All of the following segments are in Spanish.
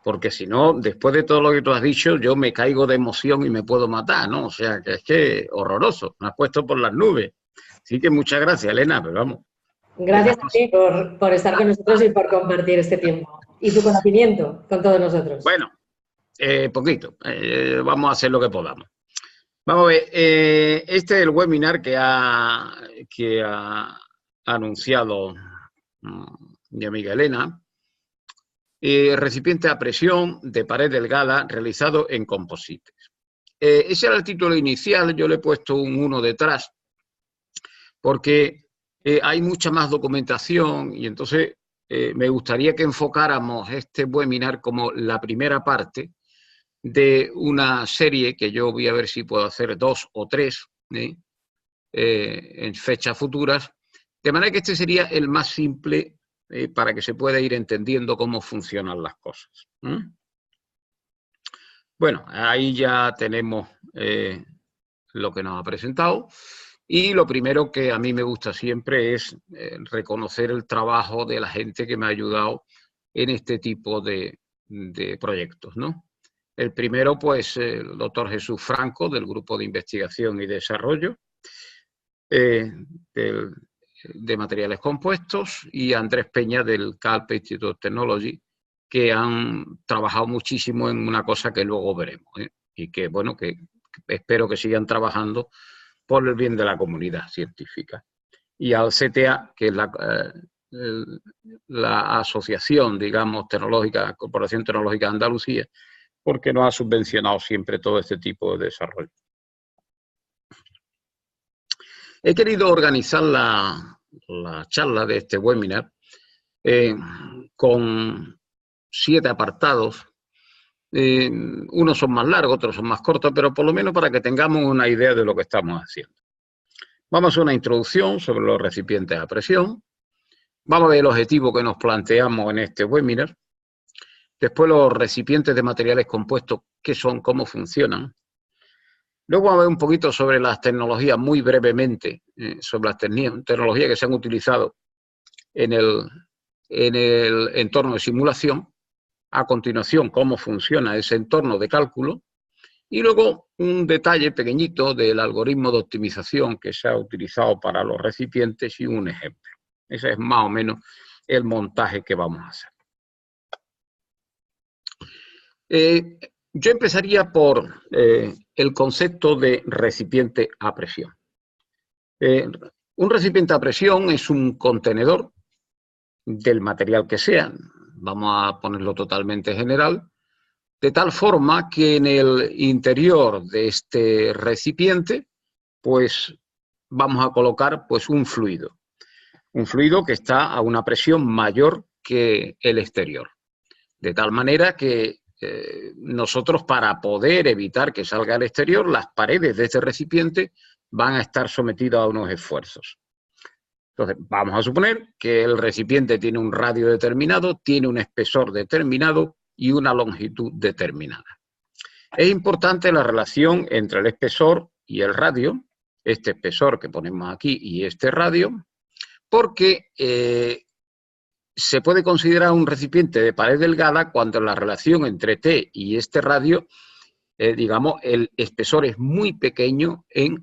porque si no, después de todo lo que tú has dicho, yo me caigo de emoción y me puedo matar, ¿no? O sea, que es que horroroso, me has puesto por las nubes. Así que muchas gracias, Elena, pero vamos. Gracias a ti por estar con nosotros y por compartir este tiempo y tu conocimiento con todos nosotros. Bueno, poquito, vamos a hacer lo que podamos. Vamos a ver, este es el webinar que ha anunciado mi amiga Elena. Recipiente a presión de pared delgada realizado en composites. Ese era el título inicial, yo le he puesto un 1 detrás, porque hay mucha más documentación y entonces me gustaría que enfocáramos este webinar como la primera parte de una serie que yo voy a ver si puedo hacer 2 o 3 en fechas futuras, de manera que este sería el más simple para que se pueda ir entendiendo cómo funcionan las cosas. Bueno, ahí ya tenemos lo que nos ha presentado. Y lo primero que a mí me gusta siempre es reconocer el trabajo de la gente que me ha ayudado en este tipo de proyectos, ¿no? El primero, pues, el doctor Jesús Franco, del Grupo de Investigación y Desarrollo de Materiales Compuestos, y Andrés Peña, del CALP Institute of Technology, que han trabajado muchísimo en una cosa que luego veremos, y que, bueno, que espero que sigan trabajando por el bien de la comunidad científica. Y al CTA, que es la asociación, digamos, tecnológica, Corporación Tecnológica de Andalucía, porque nos ha subvencionado siempre todo este tipo de desarrollo. He querido organizar la charla de este webinar con 7 apartados. Unos son más largos, otros son más cortos, pero por lo menos para que tengamos una idea de lo que estamos haciendo. Vamos a hacer una introducción sobre los recipientes a presión. Vamos a ver el objetivo que nos planteamos en este webinar. Después los recipientes de materiales compuestos, qué son, cómo funcionan. Luego vamos a ver un poquito sobre las tecnologías, muy brevemente, sobre las tecnologías que se han utilizado en el entorno de simulación. A continuación, cómo funciona ese entorno de cálculo. Y luego un detalle pequeñito del algoritmo de optimización que se ha utilizado para los recipientes y un ejemplo. Ese es más o menos el montaje que vamos a hacer. Yo empezaría por el concepto de recipiente a presión. Un recipiente a presión es un contenedor del material que sea, vamos a ponerlo totalmente general, de tal forma que en el interior de este recipiente, pues vamos a colocar pues un fluido que está a una presión mayor que el exterior, de tal manera que nosotros, para poder evitar que salga al exterior, las paredes de este recipiente van a estar sometidas a unos esfuerzos. Entonces, vamos a suponer que el recipiente tiene un radio determinado, tiene un espesor determinado y una longitud determinada. Es importante la relación entre el espesor y el radio, este espesor que ponemos aquí y este radio, porque se puede considerar un recipiente de pared delgada cuando la relación entre T y este radio, digamos, el espesor es muy pequeño en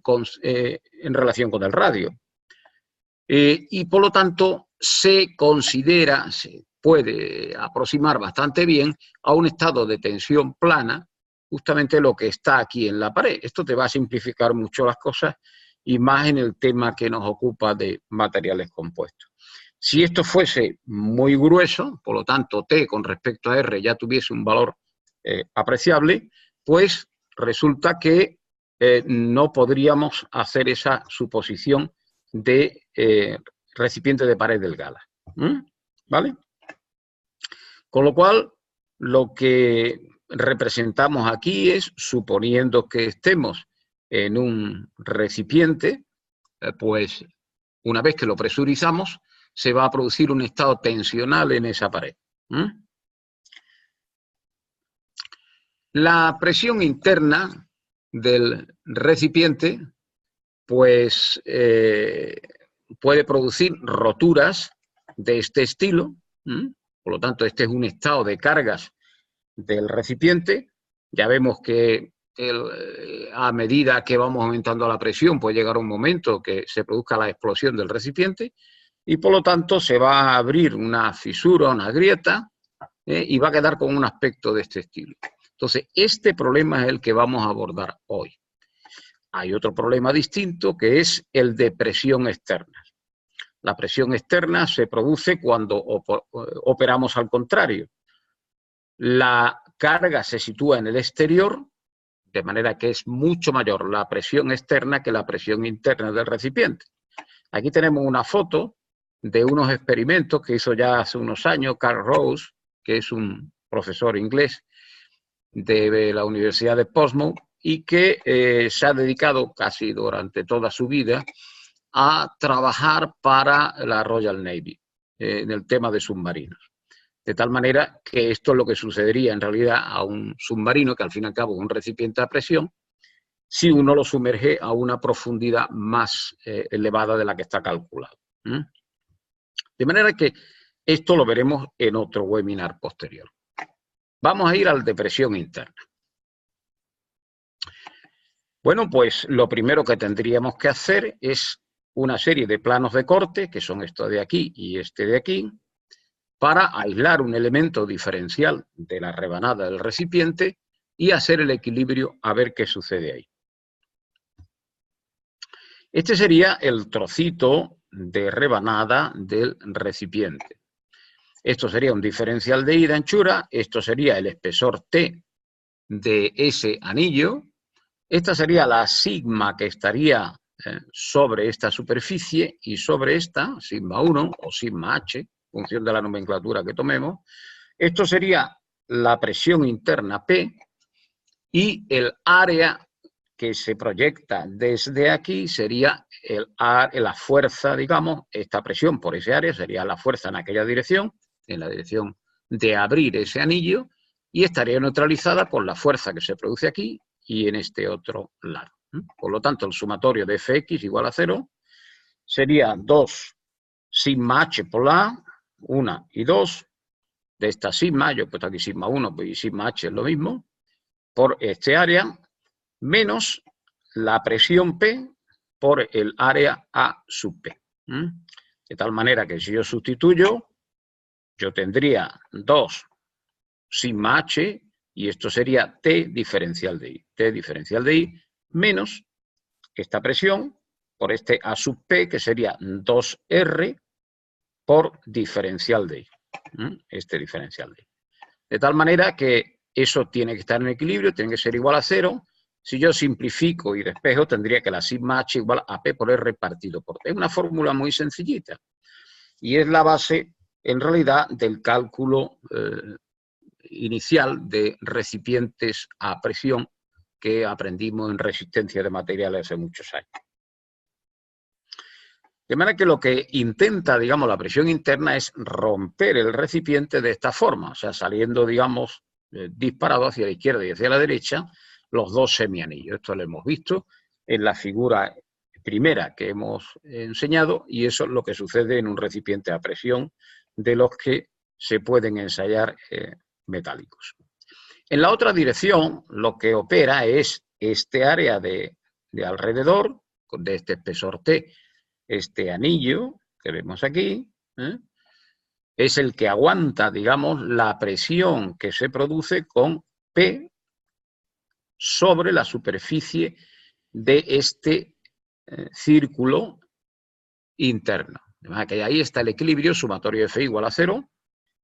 relación con el radio. Y por lo tanto se puede aproximar bastante bien a un estado de tensión plana, justamente lo que está aquí en la pared. Esto te va a simplificar mucho las cosas y más en el tema que nos ocupa de materiales compuestos. Si esto fuese muy grueso, por lo tanto T con respecto a R ya tuviese un valor apreciable, pues resulta que no podríamos hacer esa suposición de recipiente de pared delgada. ¿Vale? Con lo cual, lo que representamos aquí es, suponiendo que estemos en un recipiente, pues una vez que lo presurizamos, se va a producir un estado tensional en esa pared. La presión interna del recipiente, pues puede producir roturas de este estilo. Por lo tanto, este es un estado de cargas del recipiente. Ya vemos que a medida que vamos aumentando la presión puede llegar un momento que se produzca la explosión del recipiente y por lo tanto se va a abrir una fisura, una grieta, y va a quedar con un aspecto de este estilo. Entonces, este problema es el que vamos a abordar hoy. Hay otro problema distinto que es el de presión externa. La presión externa se produce cuando operamos al contrario. La carga se sitúa en el exterior, de manera que es mucho mayor la presión externa que la presión interna del recipiente. Aquí tenemos una foto de unos experimentos que hizo ya hace unos años Carl Rose, que es un profesor inglés de la Universidad de Portsmouth y que se ha dedicado casi durante toda su vida a trabajar para la Royal Navy en el tema de submarinos. De tal manera que esto es lo que sucedería en realidad a un submarino, que al fin y al cabo es un recipiente a presión, si uno lo sumerge a una profundidad más elevada de la que está calculado. De manera que esto lo veremos en otro webinar posterior. Vamos a ir al de presión interna. Bueno, pues lo primero que tendríamos que hacer es una serie de planos de corte, que son estos de aquí y este de aquí, para aislar un elemento diferencial de la rebanada del recipiente y hacer el equilibrio a ver qué sucede ahí. Este sería el trocito de rebanada del recipiente. Esto sería un diferencial de I de anchura, esto sería el espesor T de ese anillo, esta sería la sigma que estaría sobre esta superficie y sobre esta, sigma 1 o sigma H, en función de la nomenclatura que tomemos, esto sería la presión interna P y el área que se proyecta desde aquí sería la fuerza, digamos, esta presión por ese área sería la fuerza en aquella dirección, en la dirección de abrir ese anillo, y estaría neutralizada por la fuerza que se produce aquí y en este otro lado. Por lo tanto, el sumatorio de Fx igual a 0 sería 2 sigma h por la A, 1 y 2, de esta sigma, yo he puesto aquí sigma 1 pues, y sigma h es lo mismo, por este área, menos la presión P por el área A sub P. De tal manera que si yo sustituyo, yo tendría 2 sigma h y esto sería T diferencial de I. T diferencial de I menos esta presión por este A sub P, que sería 2R por diferencial de I. Este diferencial de I. De tal manera que eso tiene que estar en equilibrio, tiene que ser igual a 0. Si yo simplifico y despejo, tendría que la sigma h igual a P por R partido por T. Es una fórmula muy sencillita. Y es la base, en realidad, del cálculo inicial de recipientes a presión que aprendimos en resistencia de materiales hace muchos años. De manera que lo que intenta, digamos, la presión interna es romper el recipiente de esta forma, o sea, saliendo, digamos, disparado hacia la izquierda y hacia la derecha, los dos semianillos. Esto lo hemos visto en la figura primera que hemos enseñado y eso es lo que sucede en un recipiente a presión de los que se pueden ensayar metálicos. En la otra dirección, lo que opera es este área de alrededor, de este espesor T, este anillo que vemos aquí, es el que aguanta, digamos, la presión que se produce con P sobre la superficie de este círculo interno. De manera que ahí está el equilibrio sumatorio de F igual a 0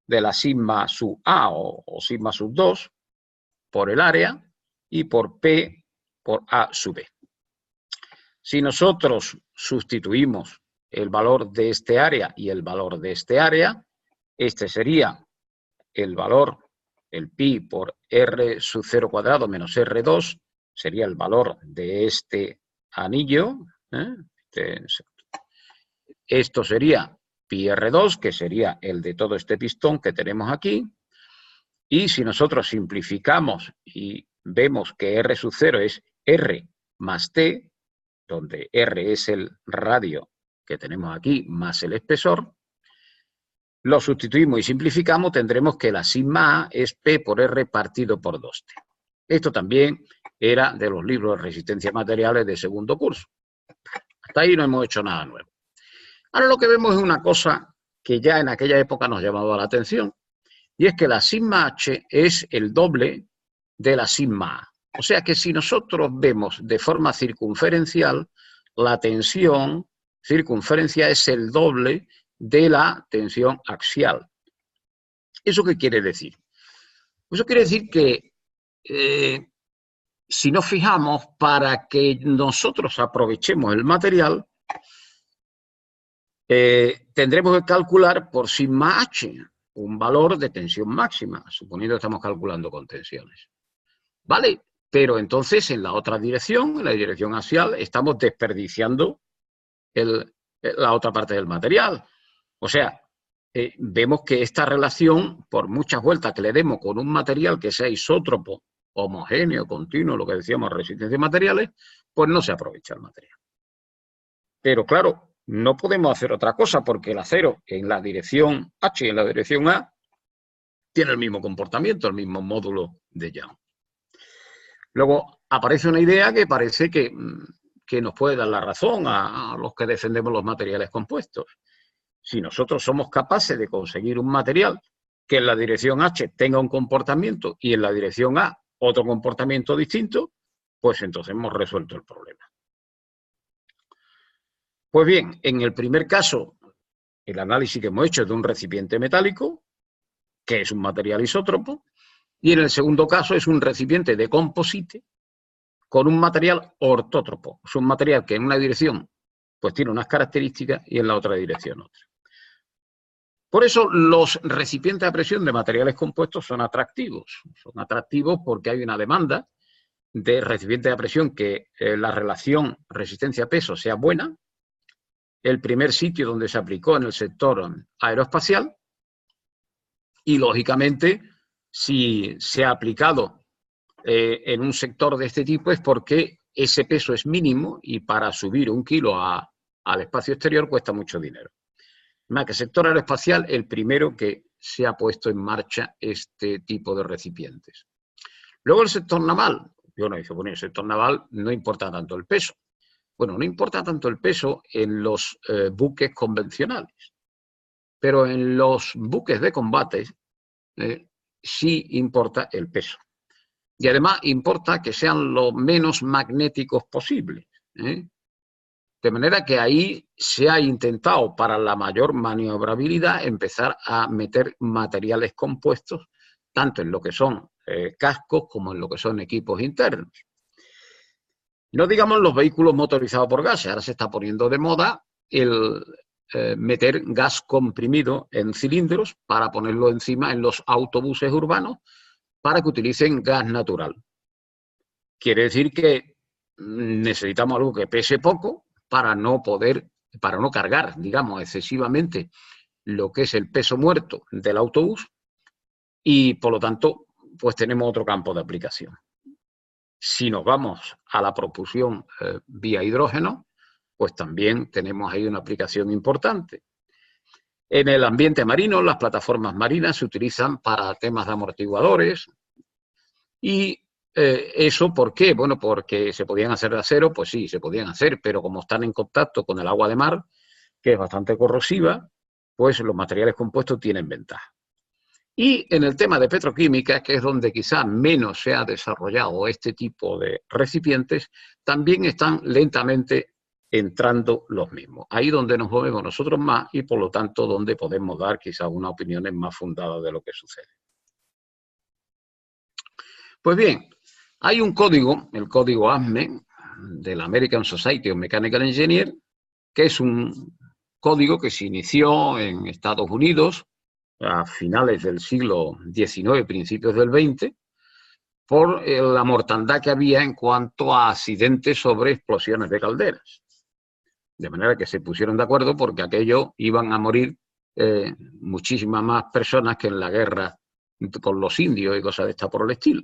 de la sigma sub A o sigma sub 2 por el área y por P por A sub B. Si nosotros sustituimos el valor de este área y el valor de este área, este sería el valor, el pi por R sub 0 cuadrado menos R2, sería el valor de este anillo. Esto sería pi R2, que sería el de todo este pistón que tenemos aquí. Y si nosotros simplificamos y vemos que R sub 0 es R más T, donde R es el radio que tenemos aquí más el espesor, lo sustituimos y simplificamos, tendremos que la sigma A es P por R partido por 2T. Esto también era de los libros de resistencia a materiales de segundo curso. Hasta ahí no hemos hecho nada nuevo. Ahora lo que vemos es una cosa que ya en aquella época nos llamaba la atención, y es que la sigma H es el doble de la sigma A. O sea que si nosotros vemos de forma circunferencial, la tensión circunferencial es el doble de la tensión axial. ¿Eso qué quiere decir? Eso quiere decir que si nos fijamos, para que nosotros aprovechemos el material, tendremos que calcular por sigma H un valor de tensión máxima, suponiendo que estamos calculando con tensiones. ¿Vale? Pero entonces en la otra dirección, en la dirección axial, estamos desperdiciando la otra parte del material. O sea, vemos que esta relación, por muchas vueltas que le demos con un material que sea isótropo, homogéneo, continuo, lo que decíamos, resistencia de materiales, pues no se aprovecha el material. Pero claro, no podemos hacer otra cosa porque el acero en la dirección H y en la dirección A tiene el mismo comportamiento, el mismo módulo de Young. Luego aparece una idea que parece que nos puede dar la razón a los que defendemos los materiales compuestos. Si nosotros somos capaces de conseguir un material que en la dirección H tenga un comportamiento y en la dirección A otro comportamiento distinto, pues entonces hemos resuelto el problema. Pues bien, en el primer caso, el análisis que hemos hecho es de un recipiente metálico, que es un material isótropo, y en el segundo caso es un recipiente de composite con un material ortótropo. Es un material que en una dirección pues tiene unas características y en la otra dirección otra. Por eso los recipientes a presión de materiales compuestos son atractivos. Son atractivos porque hay una demanda de recipientes a presión que la relación resistencia-peso sea buena. El primer sitio donde se aplicó en el sector aeroespacial y, lógicamente, si se ha aplicado en un sector de este tipo es porque ese peso es mínimo y para subir 1 kilo al espacio exterior cuesta mucho dinero. Más que el sector aeroespacial, el primero que se ha puesto en marcha este tipo de recipientes. Luego el sector naval. Yo no dice, bueno, el sector naval no importa tanto el peso. Bueno, no importa tanto el peso en los buques convencionales, pero en los buques de combate sí importa el peso. Y además importa que sean lo menos magnéticos posible. De manera que ahí se ha intentado, para la mayor maniobrabilidad, empezar a meter materiales compuestos, tanto en lo que son cascos como en lo que son equipos internos. No digamos los vehículos motorizados por gases. Ahora se está poniendo de moda el meter gas comprimido en cilindros para ponerlo encima en los autobuses urbanos para que utilicen gas natural. Quiere decir que necesitamos algo que pese poco para no cargar, digamos, excesivamente lo que es el peso muerto del autobús y, por lo tanto, pues tenemos otro campo de aplicación. Si nos vamos a la propulsión vía hidrógeno, pues también tenemos ahí una aplicación importante. En el ambiente marino, las plataformas marinas se utilizan para temas de amortiguadores. Y ¿eso por qué? Bueno, porque se podían hacer de acero, pues sí, se podían hacer, pero como están en contacto con el agua de mar, que es bastante corrosiva, pues los materiales compuestos tienen ventaja. Y en el tema de petroquímica, que es donde quizá menos se ha desarrollado este tipo de recipientes, también están lentamente entrando los mismos. Ahí donde nos movemos nosotros más y por lo tanto donde podemos dar quizá unas opiniones más fundadas de lo que sucede. Pues bien, hay un código, el código ASME, de la American Society of Mechanical Engineers, que es un código que se inició en Estados Unidos a finales del siglo XIX, principios del XX, por la mortandad que había en cuanto a accidentes sobre explosiones de calderas. De manera que se pusieron de acuerdo porque aquello iban a morir muchísimas más personas que en la guerra con los indios y cosas de esta por el estilo.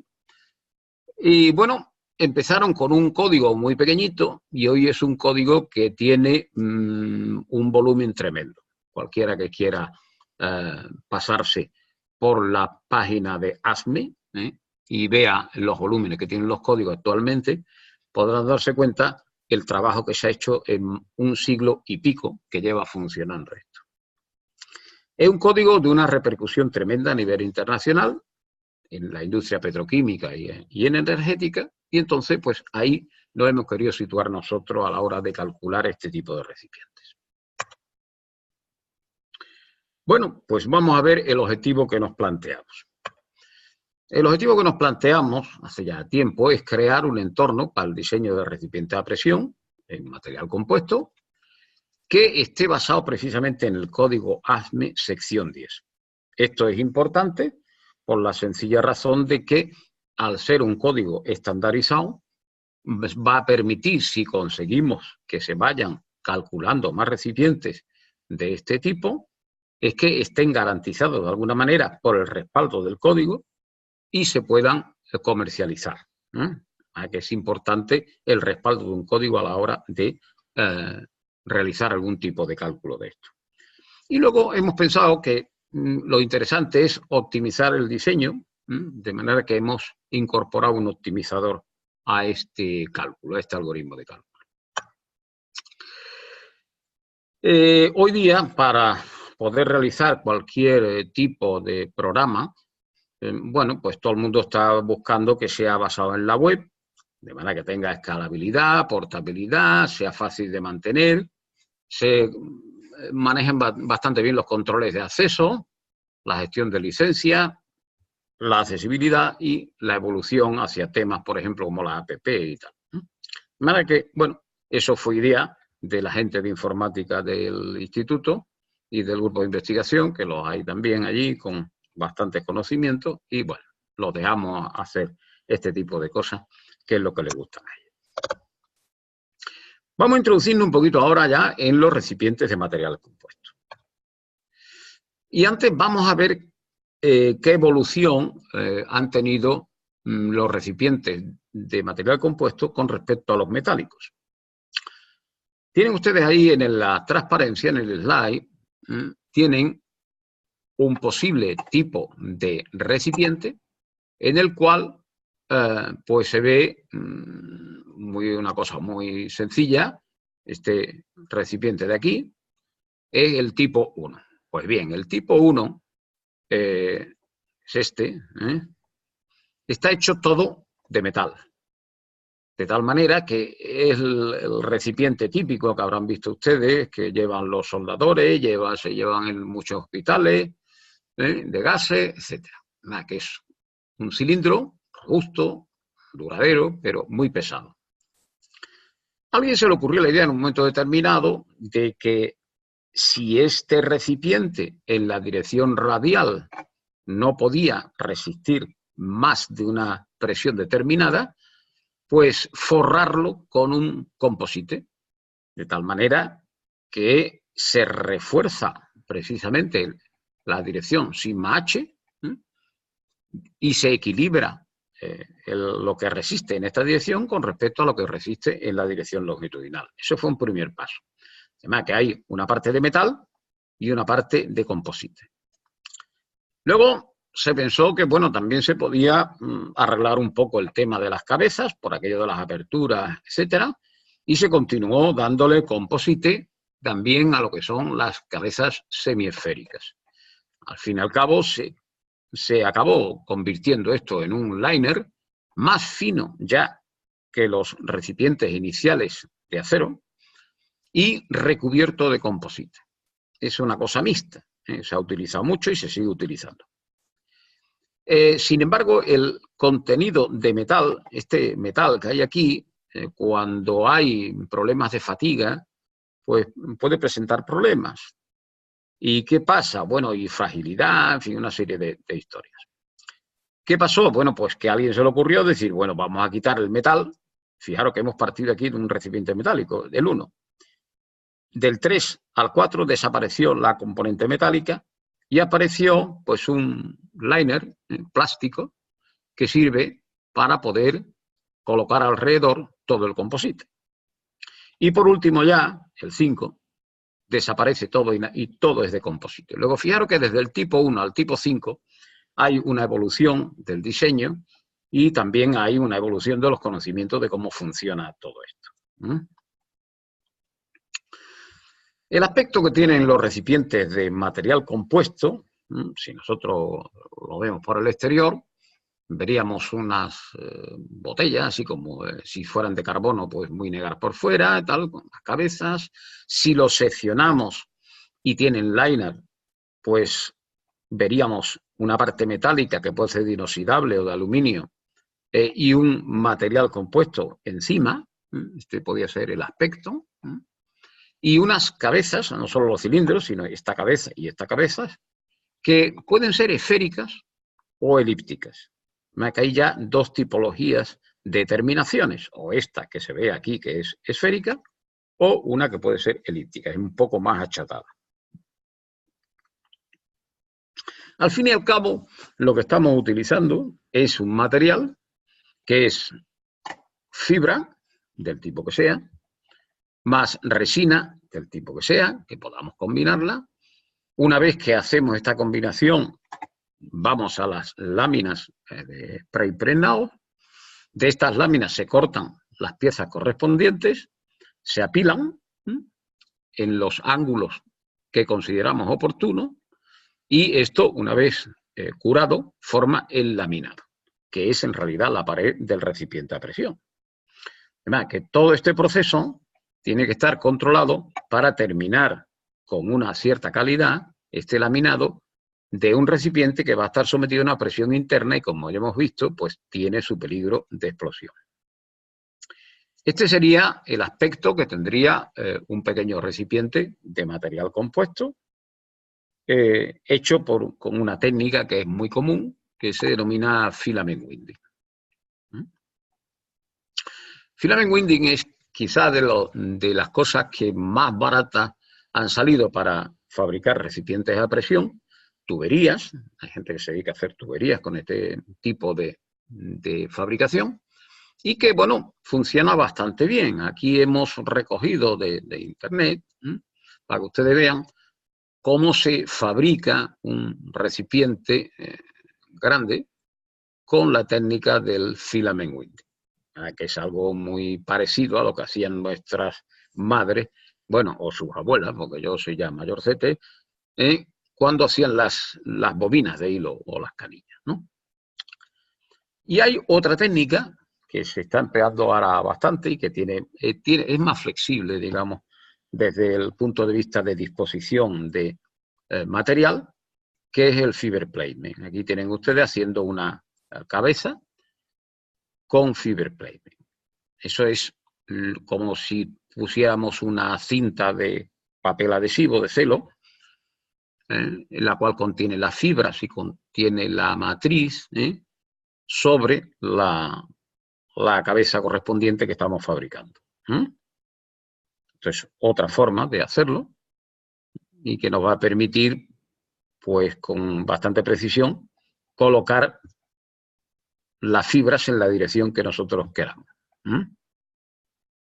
Y bueno, empezaron con un código muy pequeñito y hoy es un código que tiene un volumen tremendo. Cualquiera que quiera pasarse por la página de ASME y vea los volúmenes que tienen los códigos actualmente, podrán darse cuenta el trabajo que se ha hecho en un siglo y pico que lleva funcionando esto. Es un código de una repercusión tremenda a nivel internacional, en la industria petroquímica y en energética, y entonces pues ahí nos hemos querido situar nosotros a la hora de calcular este tipo de recipientes. Bueno, pues vamos a ver el objetivo que nos planteamos. El objetivo que nos planteamos hace ya tiempo es crear un entorno para el diseño de recipientes a presión en material compuesto que esté basado precisamente en el código ASME sección 10. Esto es importante por la sencilla razón de que al ser un código estandarizado va a permitir, si conseguimos que se vayan calculando más recipientes de este tipo, es que estén garantizados de alguna manera por el respaldo del código y se puedan comercializar. Que es importante el respaldo de un código a la hora de realizar algún tipo de cálculo de esto. Y luego hemos pensado que lo interesante es optimizar el diseño, de manera que hemos incorporado un optimizador a este cálculo, a este algoritmo de cálculo. Hoy día, para poder realizar cualquier tipo de programa, bueno, pues todo el mundo está buscando que sea basado en la web, de manera que tenga escalabilidad, portabilidad, sea fácil de mantener, se manejen bastante bien los controles de acceso, la gestión de licencia, la accesibilidad y la evolución hacia temas, por ejemplo, como la app y tal. De manera que, bueno, eso fue idea de la gente de informática del instituto y del grupo de investigación, que los hay también allí con bastantes conocimientos, y bueno, los dejamos hacer este tipo de cosas, que es lo que les gusta a ellos. Vamos a introducirnos un poquito ahora ya en los recipientes de material compuesto. Y antes vamos a ver qué evolución han tenido los recipientes de material compuesto con respecto a los metálicos. Tienen ustedes ahí en la transparencia, en el slide, tienen un posible tipo de recipiente en el cual pues se ve una cosa muy sencilla. Este recipiente de aquí es el tipo 1. Pues bien, el tipo 1 es este, está hecho todo de metal. De tal manera que es el recipiente típico que habrán visto ustedes, que llevan los soldadores, se llevan en muchos hospitales, de gases, etc. Que es un cilindro robusto, duradero, pero muy pesado. A alguien se le ocurrió la idea en un momento determinado de que si este recipiente en la dirección radial no podía resistir más de una presión determinada, pues forrarlo con un composite, de tal manera que se refuerza precisamente la dirección sigma H y se equilibra lo que resiste en esta dirección con respecto a lo que resiste en la dirección longitudinal. Eso fue un primer paso. Además que hay una parte de metal y una parte de composite. Luego se pensó que, bueno, también se podía arreglar un poco el tema de las cabezas, por aquello de las aperturas, etcétera, y se continuó dándole composite también a lo que son las cabezas semiesféricas. Al fin y al cabo se acabó convirtiendo esto en un liner más fino ya que los recipientes iniciales de acero y recubierto de composite. Es una cosa mixta, se ha utilizado mucho y se sigue utilizando. Sin embargo, el contenido de metal, este metal que hay aquí, cuando hay problemas de fatiga, pues puede presentar problemas. ¿Y qué pasa? Bueno, y fragilidad, en fin, una serie de historias. ¿Qué pasó? Bueno, pues que a alguien se le ocurrió decir, bueno, vamos a quitar el metal. Fijaros que hemos partido aquí de un recipiente metálico, del 1. Del 3 al 4 desapareció la componente metálica y apareció pues un liner plástico que sirve para poder colocar alrededor todo el composite. Y por último ya, el 5, desaparece todo y todo es de composite. Luego, fijaros que desde el tipo 1 al tipo 5 hay una evolución del diseño y también hay una evolución de los conocimientos de cómo funciona todo esto. El aspecto que tienen los recipientes de material compuesto, si nosotros lo vemos por el exterior, veríamos unas botellas, así como si fueran de carbono, pues muy negras por fuera, tal, con las cabezas. Si los seccionamos y tienen liner, pues veríamos una parte metálica que puede ser de inoxidable o de aluminio y un material compuesto encima. Este podría ser el aspecto. Y unas cabezas, no solo los cilindros, sino esta cabeza y esta cabeza, que pueden ser esféricas o elípticas. Que hay ya dos tipologías de terminaciones, o esta que se ve aquí que es esférica, o una que puede ser elíptica, es un poco más achatada. Al fin y al cabo, lo que estamos utilizando es un material que es fibra, del tipo que sea, más resina, del tipo que sea, que podamos combinarla. Una vez que hacemos esta combinación, vamos a las láminas de spray pregnado. De estas láminas se cortan las piezas correspondientes, se apilan en los ángulos que consideramos oportunos y esto, una vez curado, forma el laminado, que es en realidad la pared del recipiente a presión. Además, que todo este proceso tiene que estar controlado para terminar con una cierta calidad este laminado de un recipiente que va a estar sometido a una presión interna y, como ya hemos visto, pues tiene su peligro de explosión. Este sería el aspecto que tendría un pequeño recipiente de material compuesto hecho con una técnica que es muy común, que se denomina filament winding. Filament winding es quizá de las cosas que más baratas han salido para fabricar recipientes a presión. Tuberías, hay gente que se dedica a hacer tuberías con este tipo de fabricación y que, bueno, funciona bastante bien. Aquí hemos recogido de internet, para que ustedes vean cómo se fabrica un recipiente grande con la técnica del filament winding, que es algo muy parecido a lo que hacían nuestras madres, bueno, o sus abuelas, porque yo soy ya mayorcete, cuando hacían las bobinas de hilo o las canillas, ¿no? Y hay otra técnica que se está empleando ahora bastante y que es más flexible, digamos, desde el punto de vista de disposición de material, que es el fiber placement. Aquí tienen ustedes haciendo una cabeza con fiber placement. Eso es como si pusiéramos una cinta de papel adhesivo de celo, en la cual contiene las fibras y contiene la matriz sobre la cabeza correspondiente que estamos fabricando. Entonces, otra forma de hacerlo y que nos va a permitir, pues con bastante precisión, colocar las fibras en la dirección que nosotros queramos.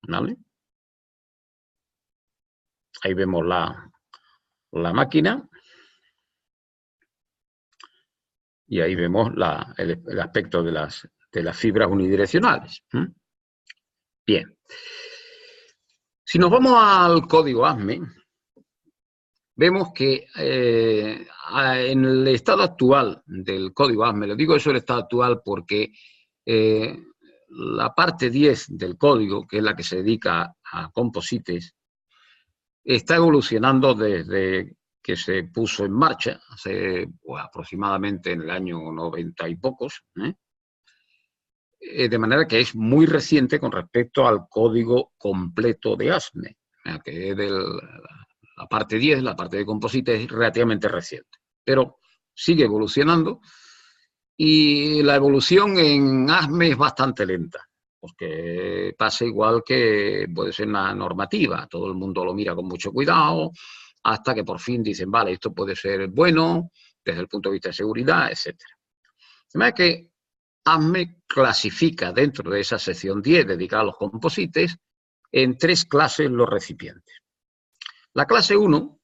¿Vale? Ahí vemos la máquina. Y ahí vemos el aspecto de las fibras unidireccionales. Bien. Si nos vamos al código ASME, vemos que en el estado actual del código ASME, le digo eso el estado actual porque la parte 10 del código, que es la que se dedica a composites, está evolucionando desde que se puso en marcha, hace aproximadamente en el año 90 y pocos, de manera que es muy reciente con respecto al código completo de ASME, que es la parte 10, la parte de composites, es relativamente reciente, pero sigue evolucionando y la evolución en ASME es bastante lenta, porque pasa igual que puede ser una normativa, todo el mundo lo mira con mucho cuidado, hasta que por fin dicen, vale, esto puede ser bueno desde el punto de vista de seguridad, etc. De manera que ASME clasifica dentro de esa sección 10 dedicada a los composites en 3 clases los recipientes. La clase 1,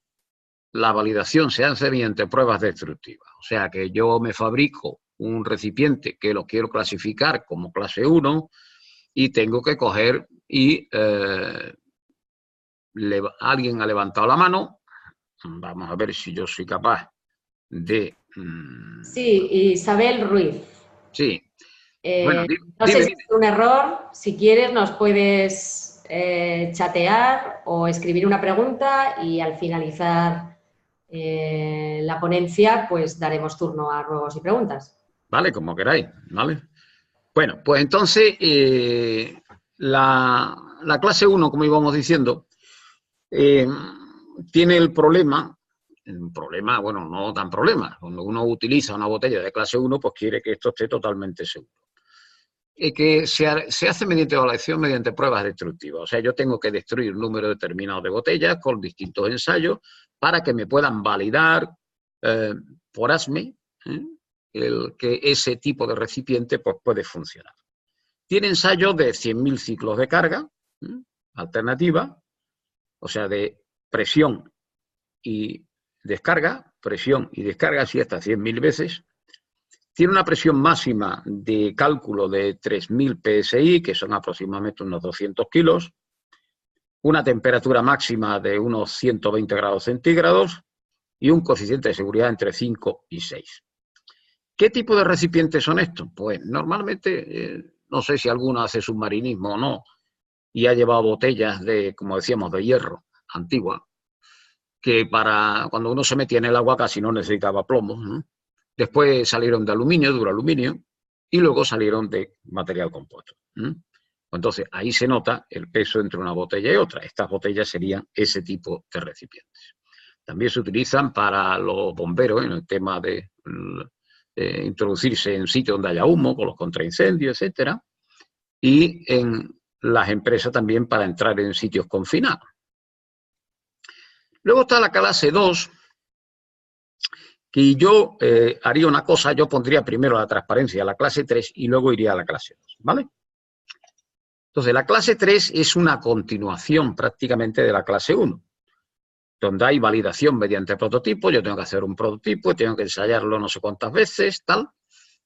la validación se hace mediante pruebas destructivas. O sea que yo me fabrico un recipiente que lo quiero clasificar como clase 1 y tengo que coger y alguien ha levantado la mano. Vamos a ver si yo soy capaz de... Sí, Isabel Ruiz. Sí. Bueno, no sé si es un error. Si quieres nos puedes chatear o escribir una pregunta y al finalizar la ponencia pues daremos turno a ruegos y preguntas. Vale, como queráis, ¿vale? Bueno, pues entonces la clase 1, como íbamos diciendo, tiene el problema, bueno, no tan problema. Cuando uno utiliza una botella de clase 1, pues quiere que esto esté totalmente seguro. Que se hace mediante evaluación, mediante pruebas destructivas. O sea, yo tengo que destruir un número determinado de botellas con distintos ensayos para que me puedan validar por ASME que ese tipo de recipiente pues, puede funcionar. Tiene ensayos de 100.000 ciclos de carga alternativa, o sea, de presión y descarga, así hasta 100.000 veces. Tiene una presión máxima de cálculo de 3.000 PSI, que son aproximadamente unos 200 kilos, una temperatura máxima de unos 120 grados centígrados y un coeficiente de seguridad entre 5 y 6. ¿Qué tipo de recipientes son estos? Pues normalmente, no sé si alguno hace submarinismo o no, y ha llevado botellas de, como decíamos, de hierro antigua, que para cuando uno se metía en el agua casi no necesitaba plomo, ¿no? Después salieron de aluminio, duraluminio, y luego salieron de material compuesto. Entonces, ahí se nota el peso entre una botella y otra. Estas botellas serían ese tipo de recipientes. También se utilizan para los bomberos en el tema de introducirse en sitios donde haya humo, con los contraincendios, etcétera, y en las empresas también para entrar en sitios confinados. Luego está la clase 2, que yo haría una cosa, yo pondría primero la transparencia, la clase 3, y luego iría a la clase 2, ¿vale? Entonces, la clase 3 es una continuación prácticamente de la clase 1, donde hay validación mediante prototipo. Yo tengo que hacer un prototipo, tengo que ensayarlo no sé cuántas veces, tal.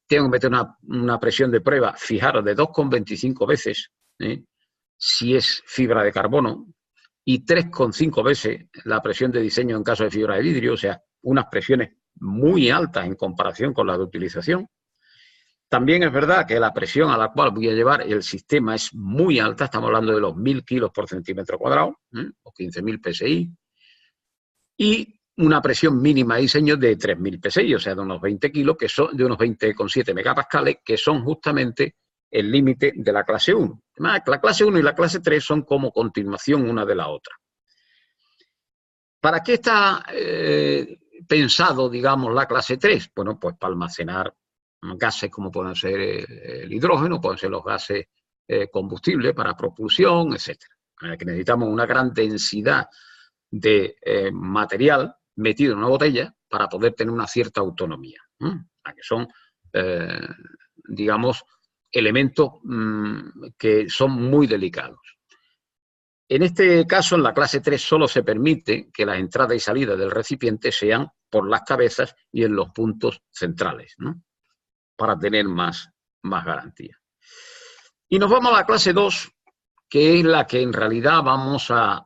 Tengo que meter una presión de prueba, fijaros, de 2,25 veces, si es fibra de carbono, y 3,5 veces la presión de diseño en caso de fibra de vidrio, o sea, unas presiones muy altas en comparación con la de utilización. También es verdad que la presión a la cual voy a llevar el sistema es muy alta, estamos hablando de los 1.000 kilos por centímetro cuadrado, o 15.000 PSI, y una presión mínima de diseño de 3.000 PSI, o sea, de unos 20 kilos, que son de unos 20,7 megapascales, que son justamente el límite de la clase 1. Además, la clase 1 y la clase 3 son como continuación una de la otra. ¿Para qué está pensado, digamos, la clase 3? Bueno, pues para almacenar gases como pueden ser el hidrógeno, pueden ser los gases combustibles para propulsión, etcétera. Que necesitamos una gran densidad de material metido en una botella para poder tener una cierta autonomía. Que son, digamos, elementos que son muy delicados. En este caso, en la clase 3, solo se permite que las entradas y salidas del recipiente sean por las cabezas y en los puntos centrales, ¿no? Para tener más garantía. Y nos vamos a la clase 2, que es la que en realidad vamos a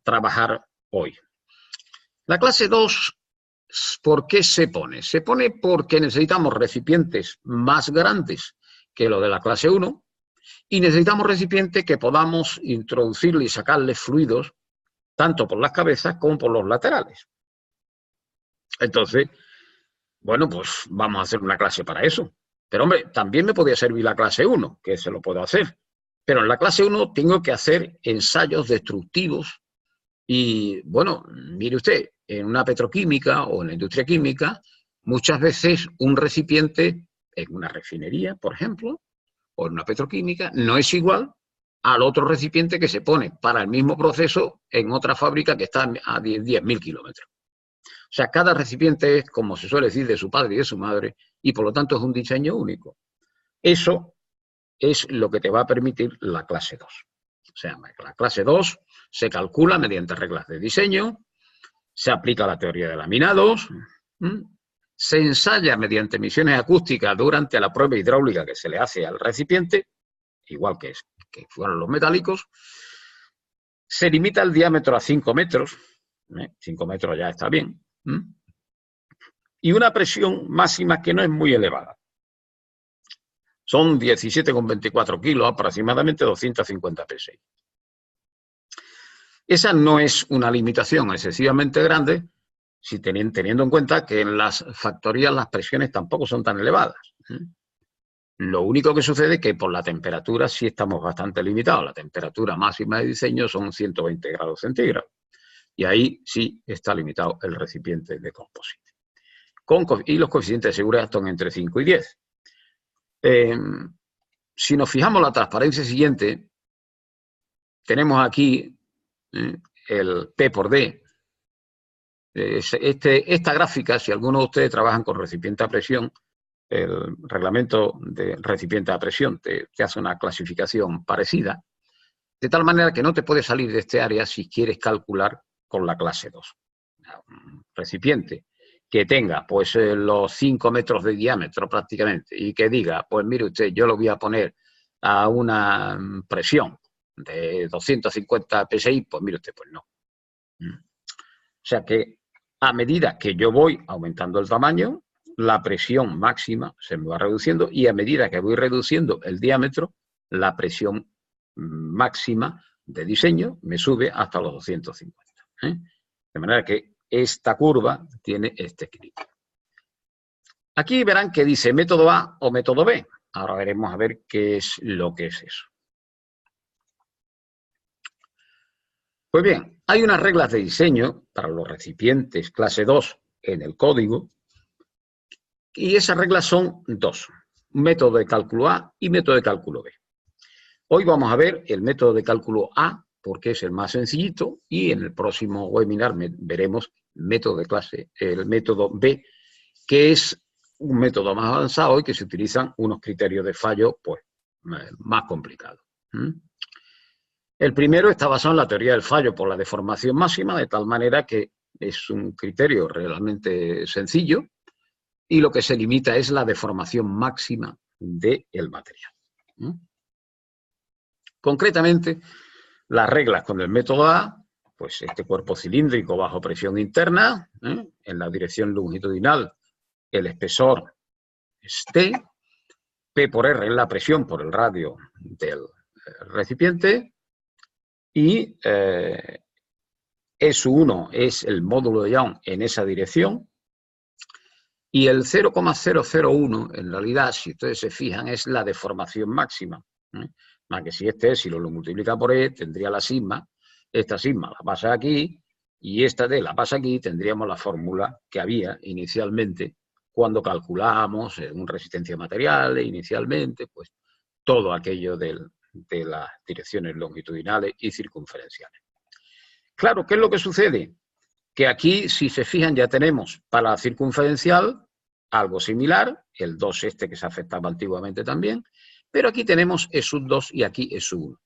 trabajar hoy. La clase 2, ¿por qué se pone? Se pone porque necesitamos recipientes más grandes que los de la clase 1 y necesitamos recipientes que podamos introducirle y sacarle fluidos tanto por las cabezas como por los laterales. Entonces, bueno, pues vamos a hacer una clase para eso. Pero, hombre, también me podría servir la clase 1, que se lo puedo hacer. Pero en la clase 1 tengo que hacer ensayos destructivos y, bueno, mire usted, en una petroquímica o en la industria química, muchas veces un recipiente en una refinería, por ejemplo, o en una petroquímica, no es igual al otro recipiente que se pone para el mismo proceso en otra fábrica que está a 10.000 kilómetros. O sea, cada recipiente es, como se suele decir, de su padre y de su madre, y por lo tanto es un diseño único. Eso es lo que te va a permitir la clase 2. O sea, la clase 2 se calcula mediante reglas de diseño, se aplica la teoría de laminados, se ensaya mediante misiones acústicas durante la prueba hidráulica que se le hace al recipiente, igual que fueron los metálicos, se limita el diámetro a 5 metros, 5 metros ya está bien, y una presión máxima que no es muy elevada. Son 17,24 kilos, aproximadamente 250 psi. Esa no es una limitación excesivamente grande, si teniendo en cuenta que en las factorías las presiones tampoco son tan elevadas. Lo único que sucede es que por la temperatura sí estamos bastante limitados. La temperatura máxima de diseño son 120 grados centígrados. Y ahí sí está limitado el recipiente de composite. Y los coeficientes de seguridad son entre 5 y 10. Si nos fijamos la transparencia siguiente, tenemos aquí el P por D. Esta gráfica, si alguno de ustedes trabajan con recipiente a presión, el reglamento de recipiente a presión te hace una clasificación parecida, de tal manera que no te puedes salir de este área si quieres calcular con la clase 2. Un recipiente que tenga pues los 5 metros de diámetro prácticamente y que diga, pues mire usted, yo lo voy a poner a una presión de 250 psi, pues mire usted, pues no. O sea que a medida que yo voy aumentando el tamaño, la presión máxima se me va reduciendo y a medida que voy reduciendo el diámetro, la presión máxima de diseño me sube hasta los 250. De manera que esta curva tiene este equilibrio. Aquí verán que dice método A o método B. Ahora veremos a ver qué es lo que es eso. Pues bien, hay unas reglas de diseño para los recipientes clase 2 en el código y esas reglas son dos, método de cálculo A y método de cálculo B. Hoy vamos a ver el método de cálculo A porque es el más sencillito y en el próximo webinar veremos el método B, que es un método más avanzado y que se utilizan unos criterios de fallo pues, más complicados. El primero está basado en la teoría del fallo por la deformación máxima, de tal manera que es un criterio realmente sencillo y lo que se limita es la deformación máxima del material. Concretamente, las reglas con el método A, pues este cuerpo cilíndrico bajo presión interna, en la dirección longitudinal el espesor es T, P por R es la presión por el radio del recipiente y S1 es el módulo de Young en esa dirección y el 0,001 en realidad, si ustedes se fijan, es la deformación máxima. Más que si lo multiplica por E, tendría la sigma, esta sigma la pasa aquí y esta D la pasa aquí, tendríamos la fórmula que había inicialmente cuando calculábamos una resistencia material inicialmente, pues todo aquello de las direcciones longitudinales y circunferenciales. Claro, ¿qué es lo que sucede? Que aquí, si se fijan, ya tenemos para la circunferencial algo similar, el 2 este que se afectaba antiguamente también, pero aquí tenemos E sub 2 y aquí E sub 1.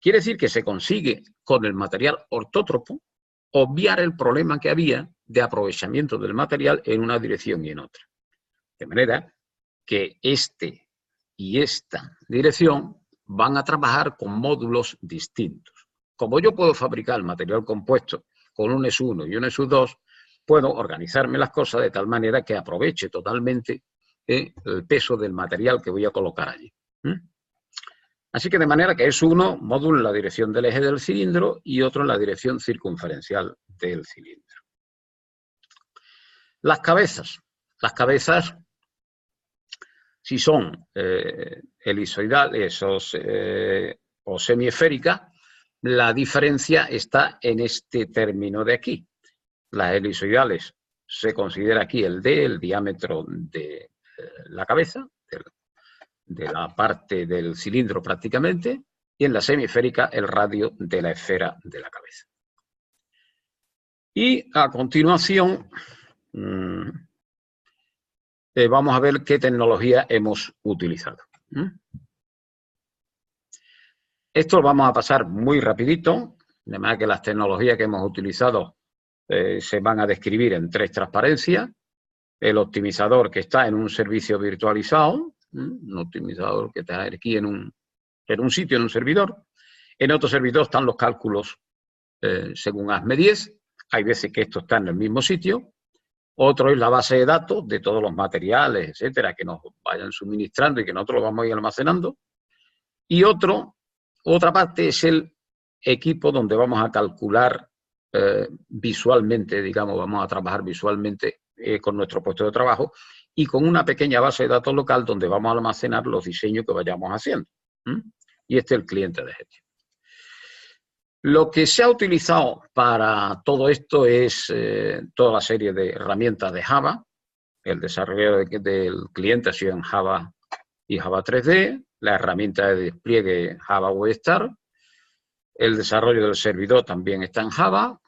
Quiere decir que se consigue con el material ortótropo obviar el problema que había de aprovechamiento del material en una dirección y en otra. De manera que este y esta dirección van a trabajar con módulos distintos. Como yo puedo fabricar el material compuesto con un S1 y un S2, puedo organizarme las cosas de tal manera que aproveche totalmente el peso del material que voy a colocar allí. Así que de manera que es uno módulo en la dirección del eje del cilindro y otro en la dirección circunferencial del cilindro. Las cabezas. Las cabezas, si son helizoidales o semiesféricas, la diferencia está en este término de aquí. Las helizoidales se considera aquí el D, el diámetro de la cabeza, de la parte del cilindro prácticamente, y en la semiesférica el radio de la esfera de la cabeza. Y a continuación vamos a ver qué tecnología hemos utilizado. Esto lo vamos a pasar muy rapidito, de manera que las tecnologías que hemos utilizado se van a describir en 3 transparencias. El optimizador que está en un servicio virtualizado, un optimizador que está aquí en un sitio, en un servidor. En otro servidor están los cálculos según ASME 10. Hay veces que esto está en el mismo sitio. Otro es la base de datos de todos los materiales, etcétera, que nos vayan suministrando y que nosotros lo vamos a ir almacenando. Y otra parte es el equipo donde vamos a calcular visualmente, digamos, vamos a trabajar visualmente con nuestro puesto de trabajo y con una pequeña base de datos local donde vamos a almacenar los diseños que vayamos haciendo. Y este es el cliente de gestión. Lo que se ha utilizado para todo esto es toda la serie de herramientas de Java. El desarrollo del cliente ha sido en Java y Java 3D, la herramienta de despliegue Java WebStar, el desarrollo del servidor también está en Java,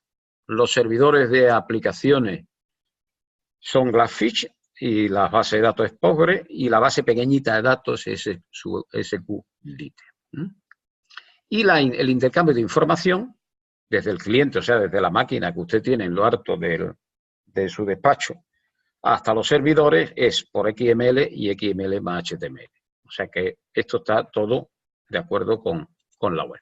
los servidores de aplicaciones son GlassFish y la base de datos es Postgre y la base pequeñita de datos es SQLite. Y el intercambio de información desde el cliente, o sea, desde la máquina que usted tiene en lo alto de su despacho hasta los servidores es por XML y XML más HTML. O sea que esto está todo de acuerdo con la web.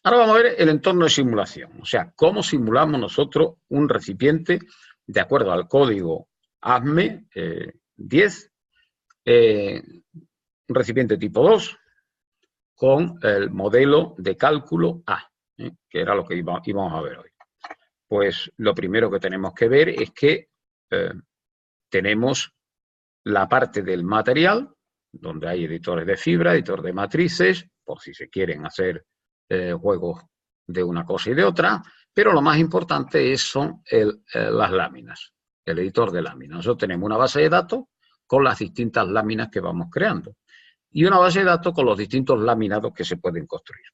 Ahora vamos a ver el entorno de simulación. O sea, cómo simulamos nosotros un recipiente de acuerdo al código ASME 10, un recipiente tipo 2, con el modelo de cálculo A, que era lo que íbamos a ver hoy. Pues lo primero que tenemos que ver es que tenemos la parte del material, donde hay editores de fibra, editor de matrices, por si se quieren hacer juegos de una cosa y de otra, pero lo más importante son las láminas, el editor de láminas. Nosotros tenemos una base de datos con las distintas láminas que vamos creando y una base de datos con los distintos laminados que se pueden construir.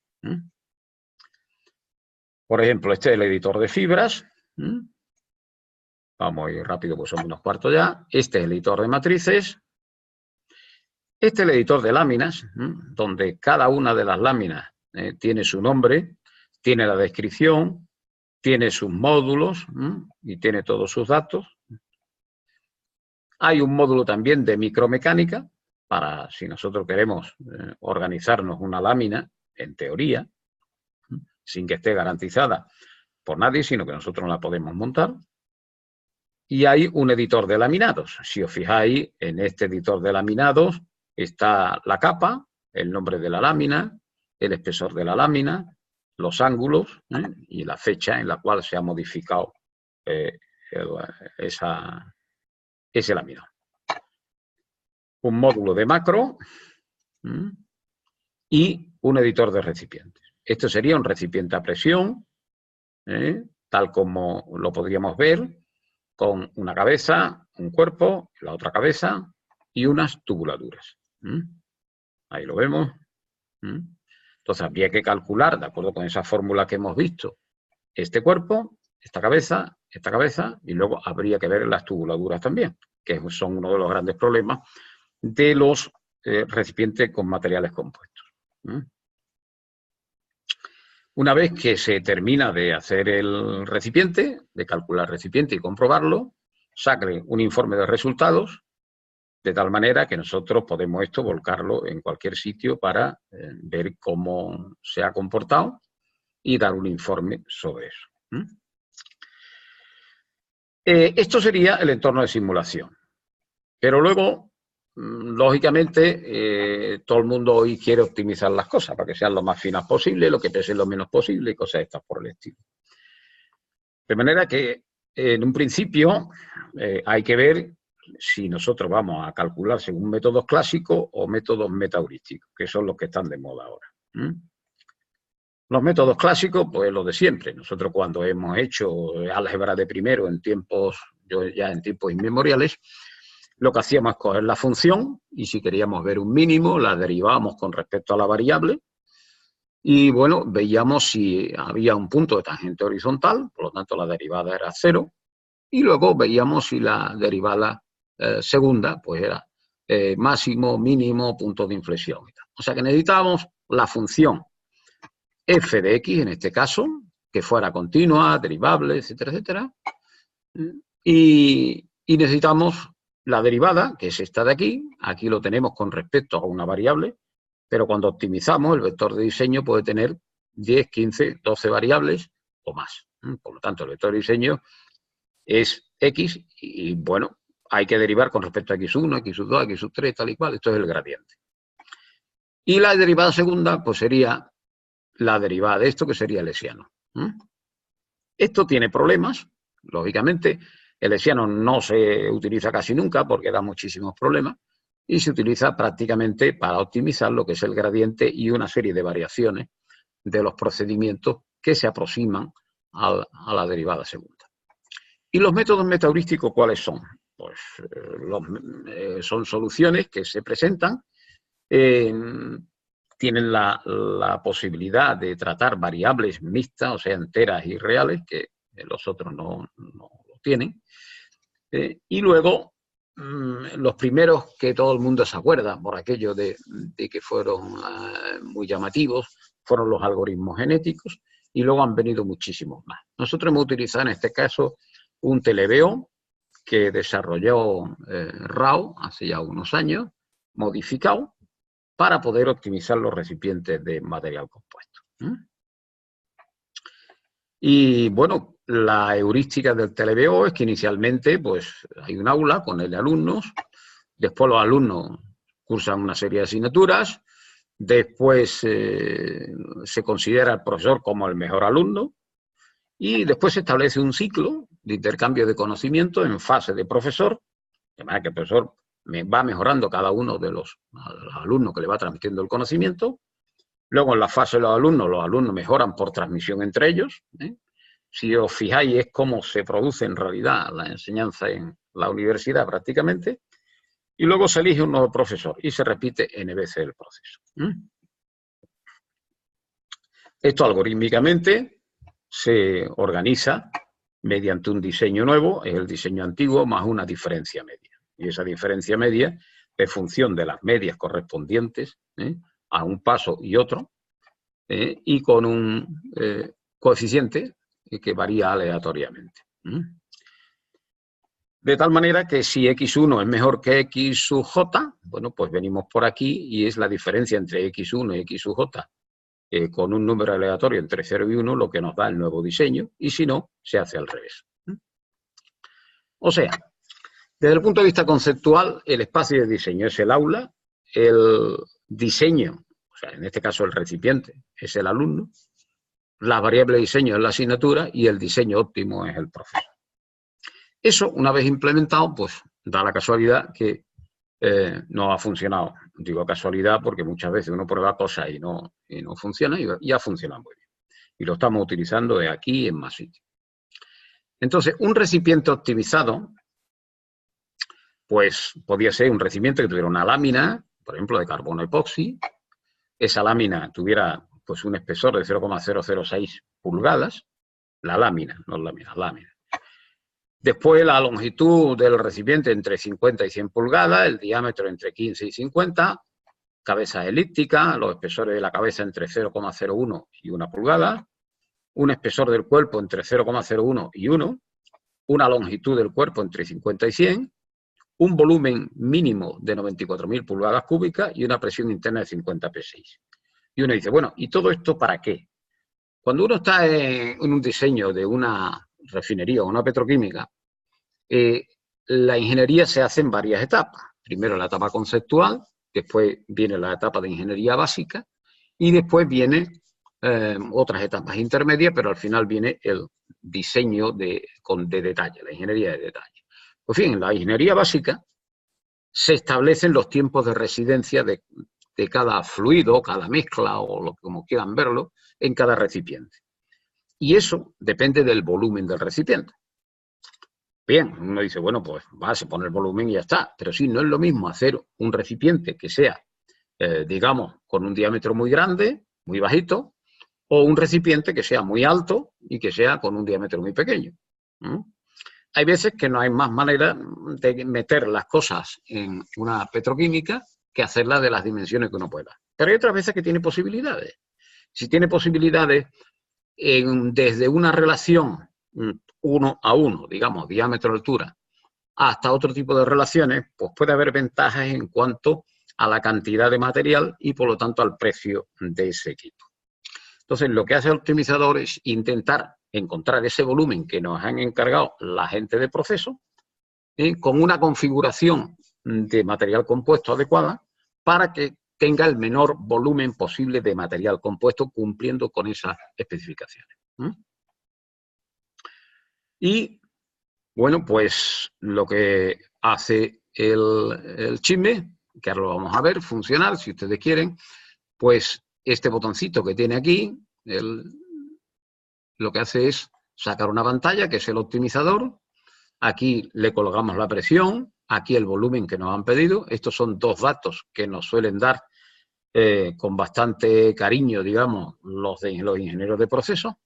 Por ejemplo, este es el editor de fibras. Vamos a ir rápido, pues son unos cuartos ya. Este es el editor de matrices. Este es el editor de láminas, donde cada una de las láminas tiene su nombre, tiene la descripción, tiene sus módulos y tiene todos sus datos. Hay un módulo también de micromecánica, para si nosotros queremos organizarnos una lámina, en teoría, sin que esté garantizada por nadie, sino que nosotros la podemos montar. Y hay un editor de laminados. Si os fijáis, en este editor de laminados está la capa, el nombre de la lámina, el espesor de la lámina, los ángulos y la fecha en la cual se ha modificado ese laminado. Un módulo de macro y un editor de recipientes. Esto sería un recipiente a presión, tal como lo podríamos ver, con una cabeza, un cuerpo, la otra cabeza y unas tubuladuras. Ahí lo vemos. Entonces habría que calcular, de acuerdo con esa fórmula que hemos visto, este cuerpo, esta cabeza, y luego habría que ver las tubuladuras también, que son uno de los grandes problemas de los recipientes con materiales compuestos. Una vez que se termina de hacer el recipiente, de calcular el recipiente y comprobarlo, saque un informe de resultados, de tal manera que nosotros podemos volcarlo en cualquier sitio para ver cómo se ha comportado y dar un informe sobre eso. Esto sería el entorno de simulación. Pero luego, lógicamente, todo el mundo hoy quiere optimizar las cosas para que sean lo más finas posible, lo que pesen lo menos posible y cosas estas por el estilo. De manera que, en un principio, hay que ver si nosotros vamos a calcular según métodos clásicos o métodos metaheurísticos, que son los que están de moda ahora. Los métodos clásicos, pues lo de siempre. Nosotros cuando hemos hecho álgebra de primero en tiempos inmemoriales, lo que hacíamos es coger la función y si queríamos ver un mínimo, la derivábamos con respecto a la variable y, bueno, veíamos si había un punto de tangente horizontal, por lo tanto la derivada era 0, y luego veíamos si la derivada segunda, pues era máximo, mínimo, punto de inflexión. O sea que necesitamos la función f de x, en este caso, que fuera continua, derivable, etcétera, etcétera. Y necesitamos la derivada, que es esta de aquí. Aquí lo tenemos con respecto a una variable, pero cuando optimizamos, el vector de diseño puede tener 10, 15, 12 variables o más. Por lo tanto, el vector de diseño es x y, bueno, hay que derivar con respecto a x1, x2, x3, tal y cual. Esto es el gradiente. Y la derivada segunda, pues sería la derivada de esto, que sería el hessiano. Esto tiene problemas, lógicamente. El hessiano no se utiliza casi nunca porque da muchísimos problemas y se utiliza prácticamente para optimizar lo que es el gradiente y una serie de variaciones de los procedimientos que se aproximan a la derivada segunda. ¿Y los métodos metaheurísticos cuáles son? Pues son soluciones que se presentan, tienen la posibilidad de tratar variables mixtas, o sea, enteras y reales, que los otros no lo tienen. Y luego, los primeros que todo el mundo se acuerda, por aquello de que fueron muy llamativos, fueron los algoritmos genéticos, y luego han venido muchísimos más. Nosotros hemos utilizado en este caso un TLBO que desarrolló Rao hace ya unos años, modificado, para poder optimizar los recipientes de material compuesto. Y bueno, la heurística del TLBO es que inicialmente pues, hay un aula con L alumnos, después los alumnos cursan una serie de asignaturas, después se considera al profesor como el mejor alumno y después se establece un ciclo de intercambio de conocimiento en fase de profesor, de manera que el profesor va mejorando cada uno de los alumnos que le va transmitiendo el conocimiento. Luego, en la fase de los alumnos mejoran por transmisión entre ellos. Si os fijáis, es cómo se produce en realidad la enseñanza en la universidad prácticamente. Y luego se elige un nuevo profesor y se repite n veces el proceso. Esto algorítmicamente se organiza mediante un diseño nuevo, es el diseño antiguo más una diferencia media. Y esa diferencia media es función de las medias correspondientes a un paso y otro, y con un coeficiente que varía aleatoriamente. De tal manera que si x1 es mejor que x sub j, bueno, pues venimos por aquí y es la diferencia entre x1 y x sub j con un número aleatorio entre 0 y 1 lo que nos da el nuevo diseño, y si no, se hace al revés. O sea, desde el punto de vista conceptual, el espacio de diseño es el aula, el diseño, o sea, en este caso el recipiente, es el alumno, la variable de diseño es la asignatura y el diseño óptimo es el profesor. Eso, una vez implementado, pues da la casualidad que no ha funcionado. Digo casualidad porque muchas veces uno prueba cosas y no funciona, y ha funcionado muy bien. Y lo estamos utilizando aquí y en más sitios. Entonces, un recipiente optimizado, pues podría ser un recipiente que tuviera una lámina, por ejemplo, de carbono epoxi. Esa lámina tuviera pues un espesor de 0,006 pulgadas. La lámina, no lámina, lámina. Después la longitud del recipiente entre 50 y 100 pulgadas, el diámetro entre 15 y 50, cabeza elíptica, los espesores de la cabeza entre 0,01 y 1 pulgada, un espesor del cuerpo entre 0,01 y 1, una longitud del cuerpo entre 50 y 100, un volumen mínimo de 94.000 pulgadas cúbicas y una presión interna de 50 psi. Y uno dice, bueno, ¿y todo esto para qué? Cuando uno está en un diseño de una refinería o una petroquímica, la ingeniería se hace en varias etapas. Primero la etapa conceptual, después viene la etapa de ingeniería básica y después vienen otras etapas intermedias, pero al final viene el diseño de detalle, la ingeniería de detalle. Pues bien, en la ingeniería básica se establecen los tiempos de residencia de cada fluido, cada mezcla o como quieran verlo, en cada recipiente. Y eso depende del volumen del recipiente. Bien, uno dice, bueno, pues se pone el volumen y ya está. Pero sí, no es lo mismo hacer un recipiente que sea, digamos, con un diámetro muy grande, muy bajito, o un recipiente que sea muy alto y que sea con un diámetro muy pequeño. hay veces que no hay más manera de meter las cosas en una petroquímica que hacerlas de las dimensiones que uno pueda. Pero hay otras veces que tiene posibilidades. Si tiene posibilidades desde una relación 1 a 1, digamos, diámetro-altura, hasta otro tipo de relaciones, pues puede haber ventajas en cuanto a la cantidad de material y, por lo tanto, al precio de ese equipo. Entonces, lo que hace el optimizador es intentar encontrar ese volumen que nos han encargado la gente de proceso con una configuración de material compuesto adecuada para que tenga el menor volumen posible de material compuesto cumpliendo con esas especificaciones. Y, bueno, pues lo que hace el chisme, que ahora lo vamos a ver funcionar, si ustedes quieren, pues este botoncito que tiene aquí, lo que hace es sacar una pantalla, que es el optimizador. Aquí le colgamos la presión, aquí el volumen que nos han pedido. Estos son dos datos que nos suelen dar con bastante cariño, digamos, los ingenieros de proceso.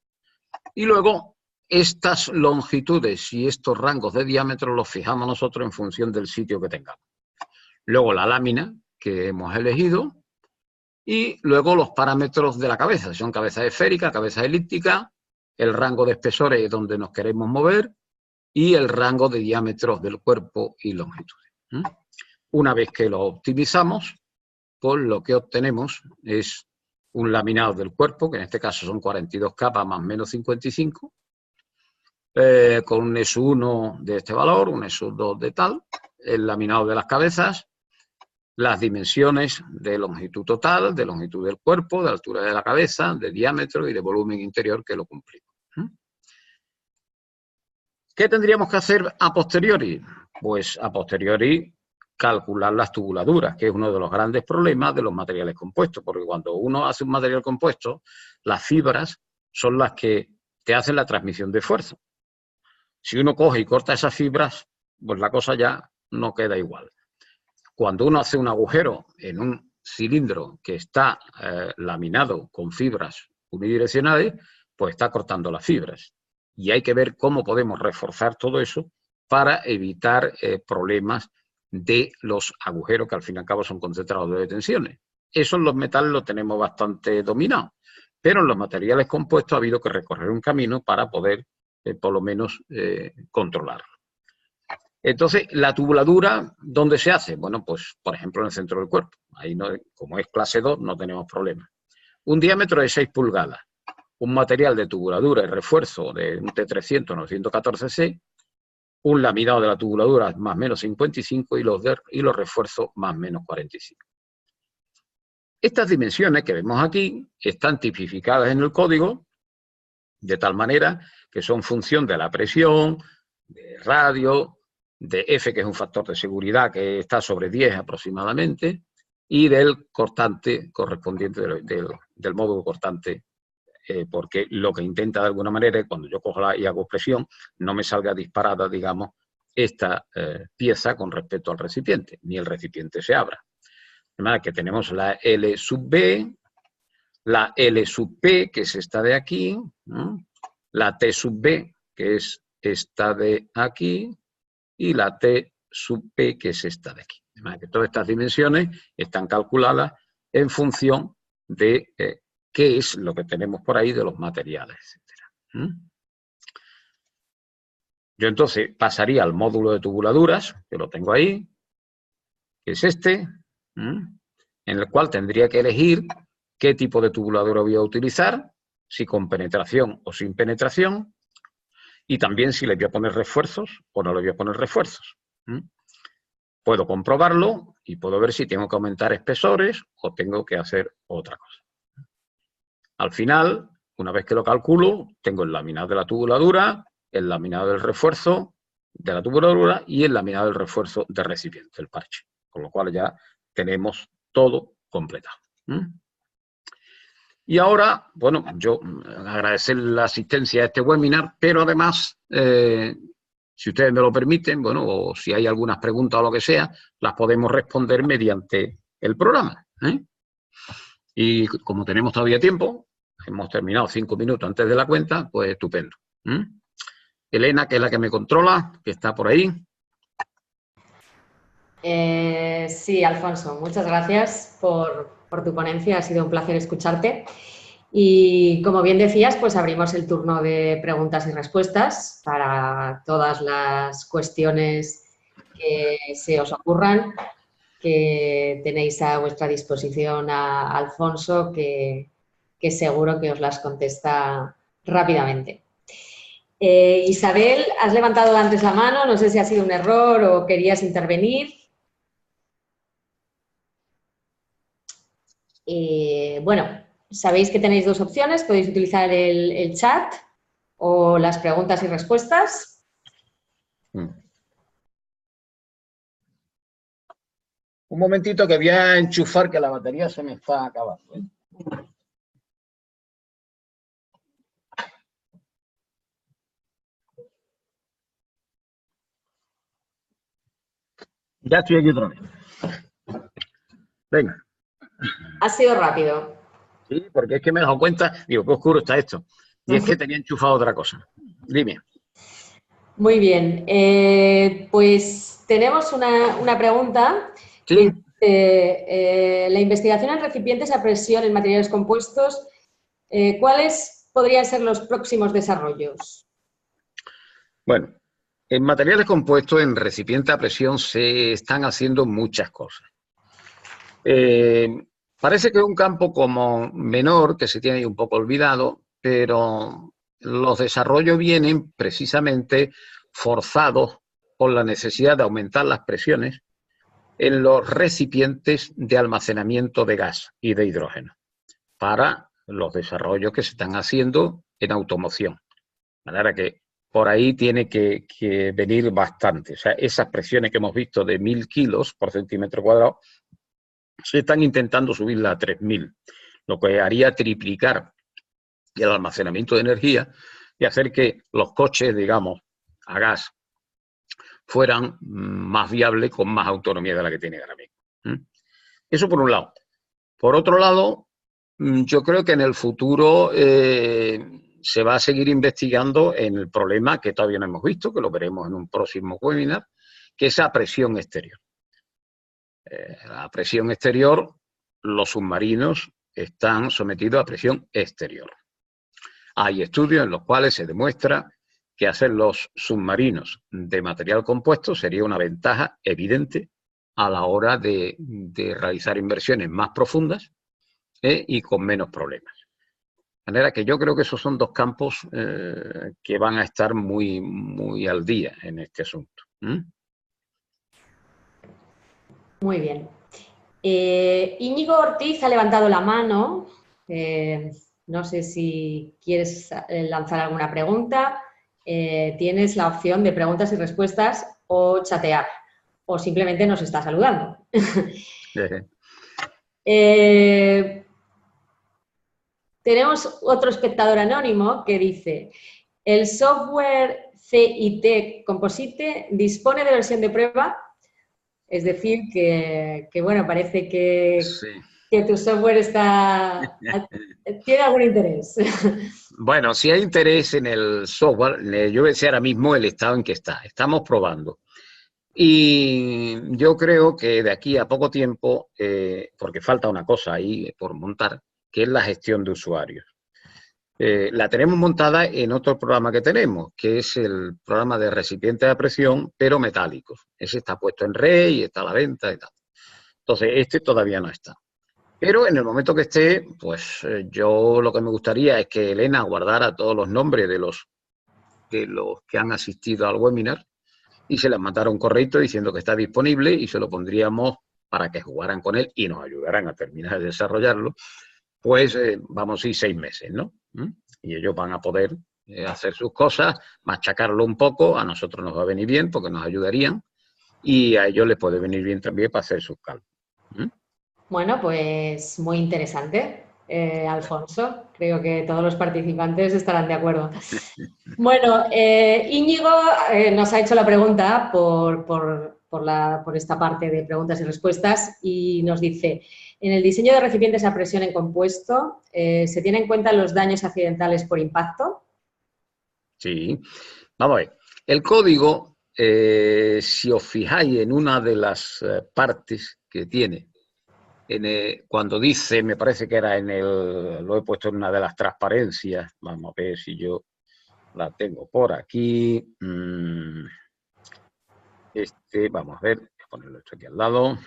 Y luego estas longitudes y estos rangos de diámetro los fijamos nosotros en función del sitio que tengamos. Luego la lámina que hemos elegido y luego los parámetros de la cabeza. Son cabeza esférica, cabeza elíptica, el rango de espesores donde nos queremos mover y el rango de diámetros del cuerpo y longitudes. Una vez que lo optimizamos, pues lo que obtenemos es un laminado del cuerpo, que en este caso son 42 capas más menos 55, con un SU1 de este valor, un SU2 de tal, el laminado de las cabezas, las dimensiones de longitud total, de longitud del cuerpo, de altura de la cabeza, de diámetro y de volumen interior que lo cumplimos. ¿Qué tendríamos que hacer a posteriori? Pues a posteriori calcular las tubuladuras, que es uno de los grandes problemas de los materiales compuestos, porque cuando uno hace un material compuesto, las fibras son las que te hacen la transmisión de fuerza. Si uno coge y corta esas fibras, pues la cosa ya no queda igual. Cuando uno hace un agujero en un cilindro que está laminado con fibras unidireccionales, pues está cortando las fibras. Y hay que ver cómo podemos reforzar todo eso para evitar problemas de los agujeros, que al fin y al cabo son concentrados de tensiones. Eso en los metales lo tenemos bastante dominado, pero en los materiales compuestos ha habido que recorrer un camino para poder, por lo menos, controlarlo. Entonces, la tubuladura, ¿dónde se hace? Bueno, pues, por ejemplo, en el centro del cuerpo. Ahí, no, como es clase 2, no tenemos problema. Un diámetro de 6 pulgadas. Un material de tubuladura y refuerzo de un T300 914C, un laminado de la tubuladura más o menos 55 y los refuerzos más o menos 45. Estas dimensiones que vemos aquí están tipificadas en el código de tal manera que son función de la presión, de radio, de F, que es un factor de seguridad que está sobre 10 aproximadamente, y del cortante correspondiente del módulo cortante, porque lo que intenta de alguna manera es cuando yo cojo y hago presión, no me salga disparada, digamos, esta pieza con respecto al recipiente, ni el recipiente se abra. De manera que tenemos la L sub B, la L sub P, que es esta de aquí, ¿no? La T sub B, que es esta de aquí, y la T sub P, que es esta de aquí. De manera que todas estas dimensiones están calculadas en función de qué es lo que tenemos por ahí de los materiales, etc. Yo entonces pasaría al módulo de tubuladuras, que lo tengo ahí, que es este, en el cual tendría que elegir qué tipo de tubuladura voy a utilizar, si con penetración o sin penetración, y también si le voy a poner refuerzos o no le voy a poner refuerzos. Puedo comprobarlo y puedo ver si tengo que aumentar espesores o tengo que hacer otra cosa. Al final, una vez que lo calculo, tengo el laminado de la tubuladura, el laminado del refuerzo de la tubuladura y el laminado del refuerzo de recipiente, el parche. Con lo cual ya tenemos todo completado. Y ahora, bueno, yo agradecer la asistencia a este webinar, pero además, si ustedes me lo permiten, bueno, o si hay algunas preguntas o lo que sea, las podemos responder mediante el programa. Y como tenemos todavía tiempo, hemos terminado 5 minutos antes de la cuenta, pues estupendo. Elena, que es la que me controla, que está por ahí. Sí, Alfonso, muchas gracias por tu ponencia, ha sido un placer escucharte. Y como bien decías, pues abrimos el turno de preguntas y respuestas para todas las cuestiones que se os ocurran, que tenéis a vuestra disposición a Alfonso, que seguro que os las contesta rápidamente. Isabel, has levantado antes la mano, no sé si ha sido un error o querías intervenir. Bueno, sabéis que tenéis dos opciones, podéis utilizar el chat o las preguntas y respuestas. Un momentito que voy a enchufar, que la batería se me está acabando, ¿eh? Ya estoy aquí otra vez. Venga. Ha sido rápido. Sí, porque es que me he dado cuenta, digo, qué oscuro está esto. Y es que tenía enchufado otra cosa. Dime. Muy bien. Pues tenemos una pregunta Sí. que dice, la investigación en recipientes a presión en materiales compuestos, ¿cuáles podrían ser los próximos desarrollos? Bueno, en materiales compuestos, en recipiente a presión, se están haciendo muchas cosas. Parece que es un campo como menor, que se tiene ahí un poco olvidado, pero los desarrollos vienen precisamente forzados por la necesidad de aumentar las presiones en los recipientes de almacenamiento de gas y de hidrógeno para los desarrollos que se están haciendo en automoción. De manera que por ahí tiene que venir bastante. O sea, esas presiones que hemos visto de 1000 kilos por centímetro cuadrado se están intentando subirla a 3000, lo que haría triplicar el almacenamiento de energía y hacer que los coches, digamos, a gas fueran más viables con más autonomía de la que tiene ahora mismo. Eso por un lado. Por otro lado, yo creo que en el futuro se va a seguir investigando en el problema que todavía no hemos visto, que lo veremos en un próximo webinar, que es la presión exterior. La presión exterior, los submarinos están sometidos a presión exterior. Hay estudios en los cuales se demuestra que hacer los submarinos de material compuesto sería una ventaja evidente a la hora de realizar inversiones más profundas y con menos problemas. De manera que yo creo que esos son dos campos que van a estar muy al día en este asunto. Muy bien. Íñigo Ortiz ha levantado la mano. No sé si quieres lanzar alguna pregunta. Tienes la opción de preguntas y respuestas o chatear. O simplemente nos está saludando. Tenemos otro espectador anónimo que dice: ¿el software CIT Composite dispone de versión de prueba? Es decir, que bueno, parece que, sí, que tu software tiene algún interés. Bueno, si hay interés en el software, yo voy a decir ahora mismo el estado en que está. Estamos probando. Y yo creo que de aquí a poco tiempo, porque falta una cosa ahí por montar, que es la gestión de usuarios. La tenemos montada en otro programa que tenemos, que es el programa de recipientes a presión, pero metálicos. Ese está puesto en red y está a la venta y tal. Entonces, este todavía no está. Pero en el momento que esté, pues yo lo que me gustaría es que Elena guardara todos los nombres de los que han asistido al webinar y se les mandara un correo diciendo que está disponible y se lo pondríamos para que jugaran con él y nos ayudaran a terminar de desarrollarlo. Pues vamos a ir 6 meses, ¿no? Y ellos van a poder hacer sus cosas, machacarlo un poco, a nosotros nos va a venir bien porque nos ayudarían y a ellos les puede venir bien también para hacer sus cálculos. Bueno, pues muy interesante, Alfonso. Creo que todos los participantes estarán de acuerdo. Bueno, Íñigo nos ha hecho la pregunta por esta parte de preguntas y respuestas y nos dice: en el diseño de recipientes a presión en compuesto, ¿se tienen en cuenta los daños accidentales por impacto? Sí. Vamos a ver. El código, si os fijáis en una de las partes que tiene, cuando dice, me parece que era lo he puesto en una de las transparencias, vamos a ver si yo la tengo por aquí. Vamos a ver, voy a ponerlo esto aquí al lado.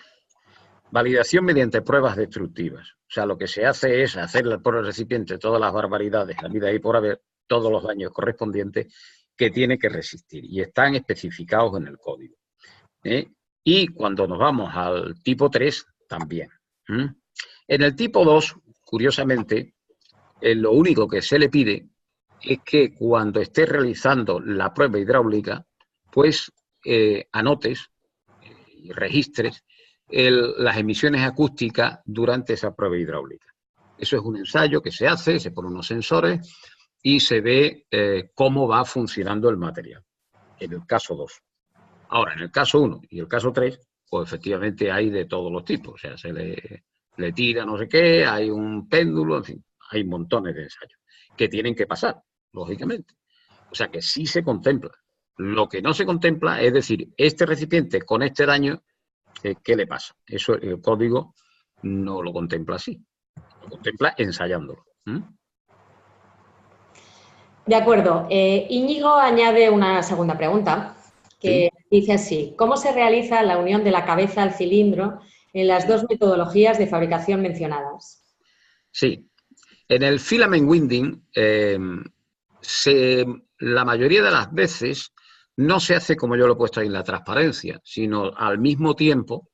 Validación mediante pruebas destructivas. O sea, lo que se hace es hacerle por el recipiente todas las barbaridades, la vida ahí por haber, todos los daños correspondientes que tiene que resistir. Y están especificados en el código. Y cuando nos vamos al tipo 3, también. En el tipo 2, curiosamente, lo único que se le pide es que cuando esté realizando la prueba hidráulica, pues anotes y registres las emisiones acústicas durante esa prueba hidráulica. Eso es un ensayo que se hace, se ponen unos sensores y se ve cómo va funcionando el material, en el caso 2. Ahora, en el caso 1 y el caso 3, pues efectivamente hay de todos los tipos. O sea, se le tira no sé qué, hay un péndulo, en fin, hay montones de ensayos que tienen que pasar, lógicamente. O sea, que sí se contempla. Lo que no se contempla es decir, este recipiente con este daño, ¿qué le pasa? Eso el código no lo contempla así. Lo contempla ensayándolo. De acuerdo. Íñigo añade una segunda pregunta que dice así: ¿cómo se realiza la unión de la cabeza al cilindro en las dos metodologías de fabricación mencionadas? Sí. En el filament winding, la mayoría de las veces no se hace como yo lo he puesto ahí en la transparencia, sino al mismo tiempo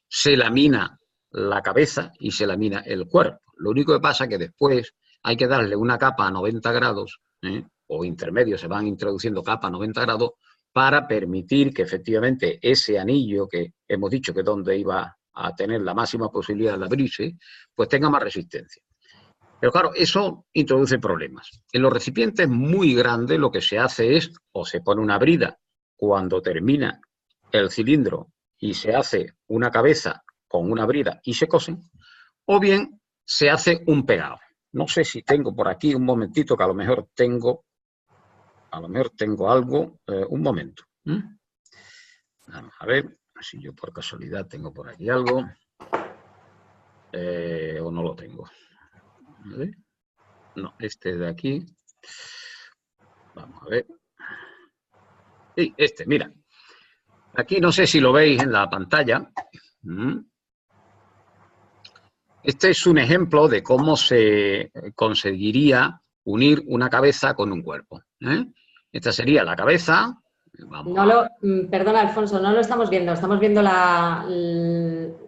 se lamina la cabeza y se lamina el cuerpo. Lo único que pasa es que después hay que darle una capa a 90 grados, o intermedio, se van introduciendo capas a 90 grados para permitir que efectivamente ese anillo que hemos dicho que es donde iba a tener la máxima posibilidad de abrirse, pues tenga más resistencia. Pero claro, eso introduce problemas. En los recipientes muy grandes lo que se hace es, o se pone una brida cuando termina el cilindro y se hace una cabeza con una brida y se cosen, o bien se hace un pegado. No sé si tengo por aquí un momentito, que a lo mejor tengo algo, un momento. Vamos a ver si yo por casualidad tengo por aquí algo, o no lo tengo. ¿Vale? No, este de aquí. Vamos a ver. Sí, mira. Aquí no sé si lo veis en la pantalla. Este es un ejemplo de cómo se conseguiría unir una cabeza con un cuerpo. Esta sería la cabeza. Perdona, Alfonso, no lo estamos viendo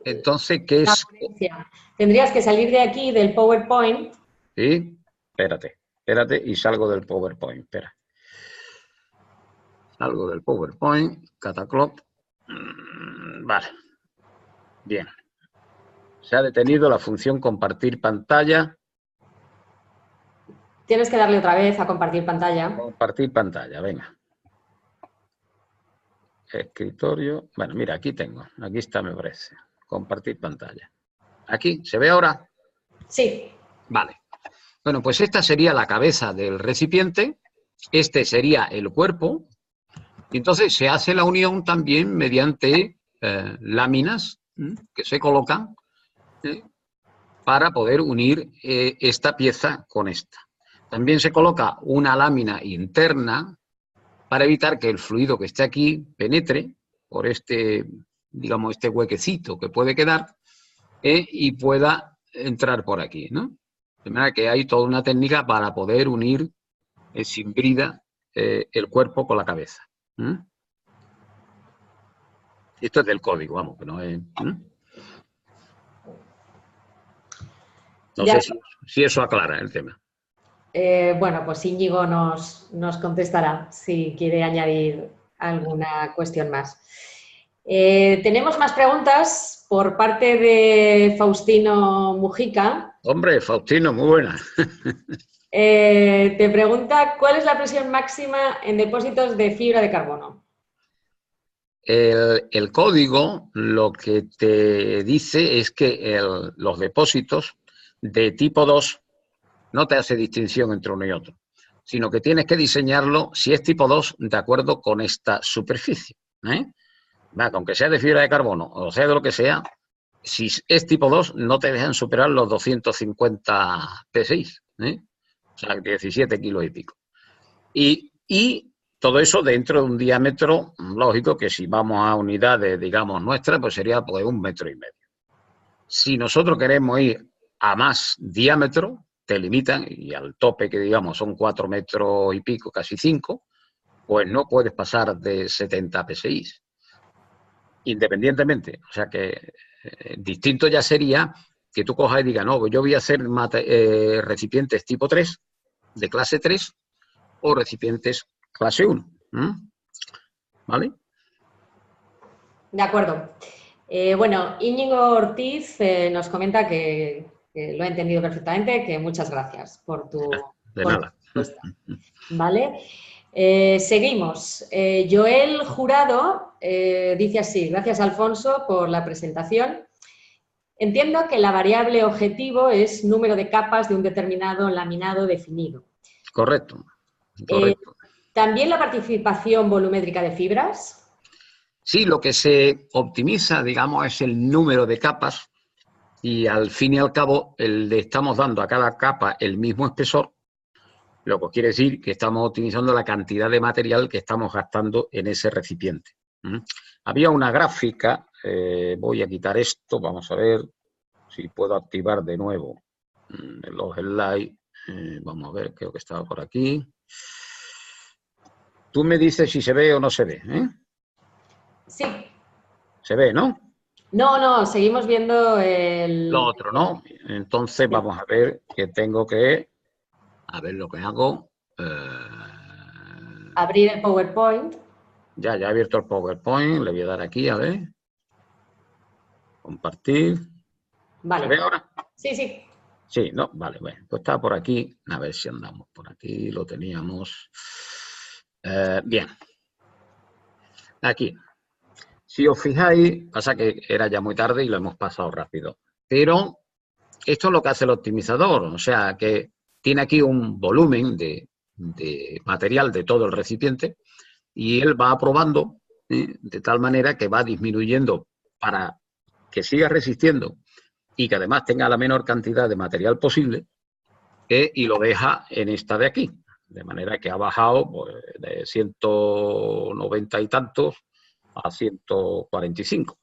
Entonces, ¿qué es? Ponencia. Tendrías que salir de aquí del PowerPoint. Sí, espérate, y salgo del PowerPoint, espera. Salgo del PowerPoint, Cataclock. Vale. Bien. Se ha detenido la función compartir pantalla. Tienes que darle otra vez a compartir pantalla. Compartir pantalla, venga. Escritorio. Bueno, mira, aquí tengo. Aquí está, me parece. Compartir pantalla. ¿Aquí? ¿Se ve ahora? Sí. Vale. Bueno, pues esta sería la cabeza del recipiente. Este sería el cuerpo. Y entonces se hace la unión también mediante láminas que se colocan para poder unir esta pieza con esta. También se coloca una lámina interna para evitar que el fluido que esté aquí penetre por digamos, este huequecito que puede quedar y pueda entrar por aquí, ¿no? De manera que hay toda una técnica para poder unir sin brida el cuerpo con la cabeza. Esto es del código, vamos, que no es... No sé si eso aclara el tema. Bueno, pues Íñigo nos contestará si quiere añadir alguna cuestión más. Tenemos más preguntas por parte de Faustino Mujica. Hombre, Faustino, muy buena. Te pregunta, ¿cuál es la presión máxima en depósitos de fibra de carbono? El código lo que te dice es que los depósitos de tipo 2 no te hace distinción entre uno y otro. sino que tienes que diseñarlo, si es tipo 2, de acuerdo con esta superficie. Aunque sea de fibra de carbono o sea de lo que sea, si es tipo 2, no te dejan superar los 250 PSI, o sea, 17 kilos y pico. Y todo eso dentro de un diámetro, lógico, que si vamos a unidades, digamos, nuestras, pues sería pues 1,5 metros. Si nosotros queremos ir a más diámetro, te limitan, y al tope que digamos son 4 metros y pico, casi 5, pues no puedes pasar de 70 PSI. Independientemente. O sea que distinto ya sería que tú cojas y digas, no, yo voy a hacer recipientes tipo 3, de clase 3, o recipientes clase 1. ¿Vale? De acuerdo. Bueno, Íñigo Ortiz nos comenta que lo ha entendido perfectamente, que muchas gracias por tu respuesta. ¿Vale? Seguimos. Joel Jurado dice así: gracias, Alfonso, por la presentación. Entiendo que la variable objetivo es número de capas de un determinado laminado definido. Correcto. Correcto. ¿También la participación volumétrica de fibras? Sí, lo que se optimiza, digamos, es el número de capas y al fin y al cabo le estamos dando a cada capa el mismo espesor, lo que quiere decir que estamos optimizando la cantidad de material que estamos gastando en ese recipiente. Había una gráfica, voy a quitar esto, vamos a ver si puedo activar de nuevo los slides. Vamos a ver, creo que estaba por aquí. Tú me dices si se ve o no se ve, Sí. Se ve, ¿no? No, seguimos viendo lo otro, ¿no? Entonces vamos a ver que tengo que... A ver lo que hago. Abrir el PowerPoint. Ya he abierto el PowerPoint. Le voy a dar aquí, a ver. Compartir. Vale. ¿Se ve ahora? Sí. Sí, no, vale, bueno. Pues está por aquí. A ver si andamos por aquí. Lo teníamos. Bien. Aquí. Si os fijáis, pasa que era ya muy tarde y lo hemos pasado rápido. Pero esto es lo que hace el optimizador. O sea, que tiene aquí un volumen de material de todo el recipiente y él va aprobando de tal manera que va disminuyendo para que siga resistiendo y que además tenga la menor cantidad de material posible y lo deja en esta de aquí. De manera que ha bajado pues, de 190 y tantos a 145.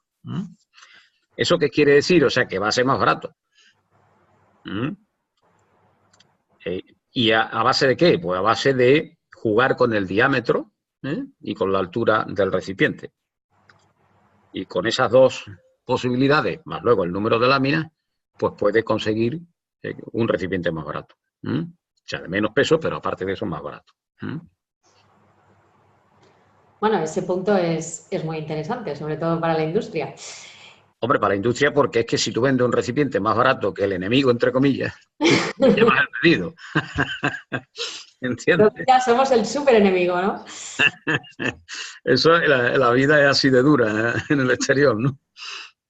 ¿Eso qué quiere decir? O sea, que va a ser más barato. ¿Y a base de qué? Pues a base de jugar con el diámetro y con la altura del recipiente. Y con esas dos posibilidades, más luego el número de láminas, pues puedes conseguir un recipiente más barato. O sea, de menos peso, pero aparte de eso más barato. Bueno, ese punto es muy interesante, sobre todo para la industria. Hombre, para la industria, porque es que si tú vendes un recipiente más barato que el enemigo, entre comillas, llevas el pedido. ¿Entiendes? Ya somos el súper enemigo, ¿no? Eso, la vida es así de dura en el exterior, ¿no?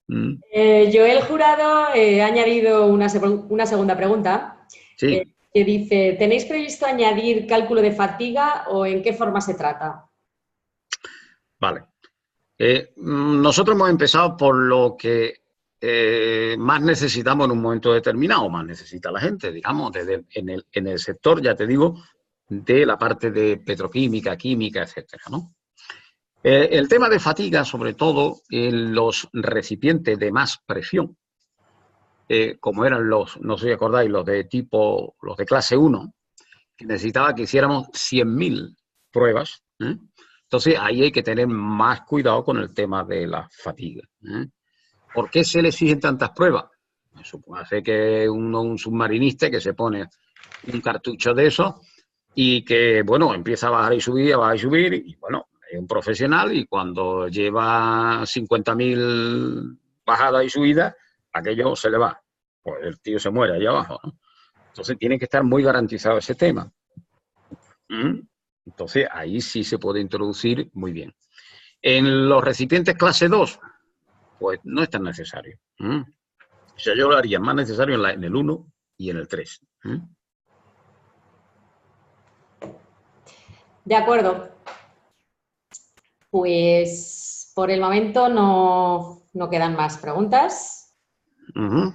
Joel Jurado ha añadido una segunda pregunta. Sí. Que dice, ¿tenéis previsto añadir cálculo de fatiga o en qué forma se trata? Vale. Nosotros hemos empezado por lo que más necesitamos en un momento determinado, más necesita la gente, digamos, en el sector, ya te digo, de la parte de petroquímica, química, etcétera, ¿no? El tema de fatiga, sobre todo en los recipientes de más presión, como eran los, no sé si acordáis, los de tipo, los de clase 1, que necesitaba que hiciéramos 100.000 pruebas. Entonces, ahí hay que tener más cuidado con el tema de la fatiga. ¿Por qué se le exigen tantas pruebas? Supone que un submarinista que se pone un cartucho de eso y que, bueno, empieza a bajar y subir, y bueno, es un profesional y cuando lleva 50.000 bajadas y subidas, aquello se le va. Pues el tío se muere allá abajo, ¿no? Entonces tiene que estar muy garantizado ese tema. Entonces ahí sí se puede introducir muy bien. En los recipientes clase 2, pues no es tan necesario. O sea, yo lo haría más necesario en el 1 y en el 3. De acuerdo. Pues por el momento no quedan más preguntas. Ujú.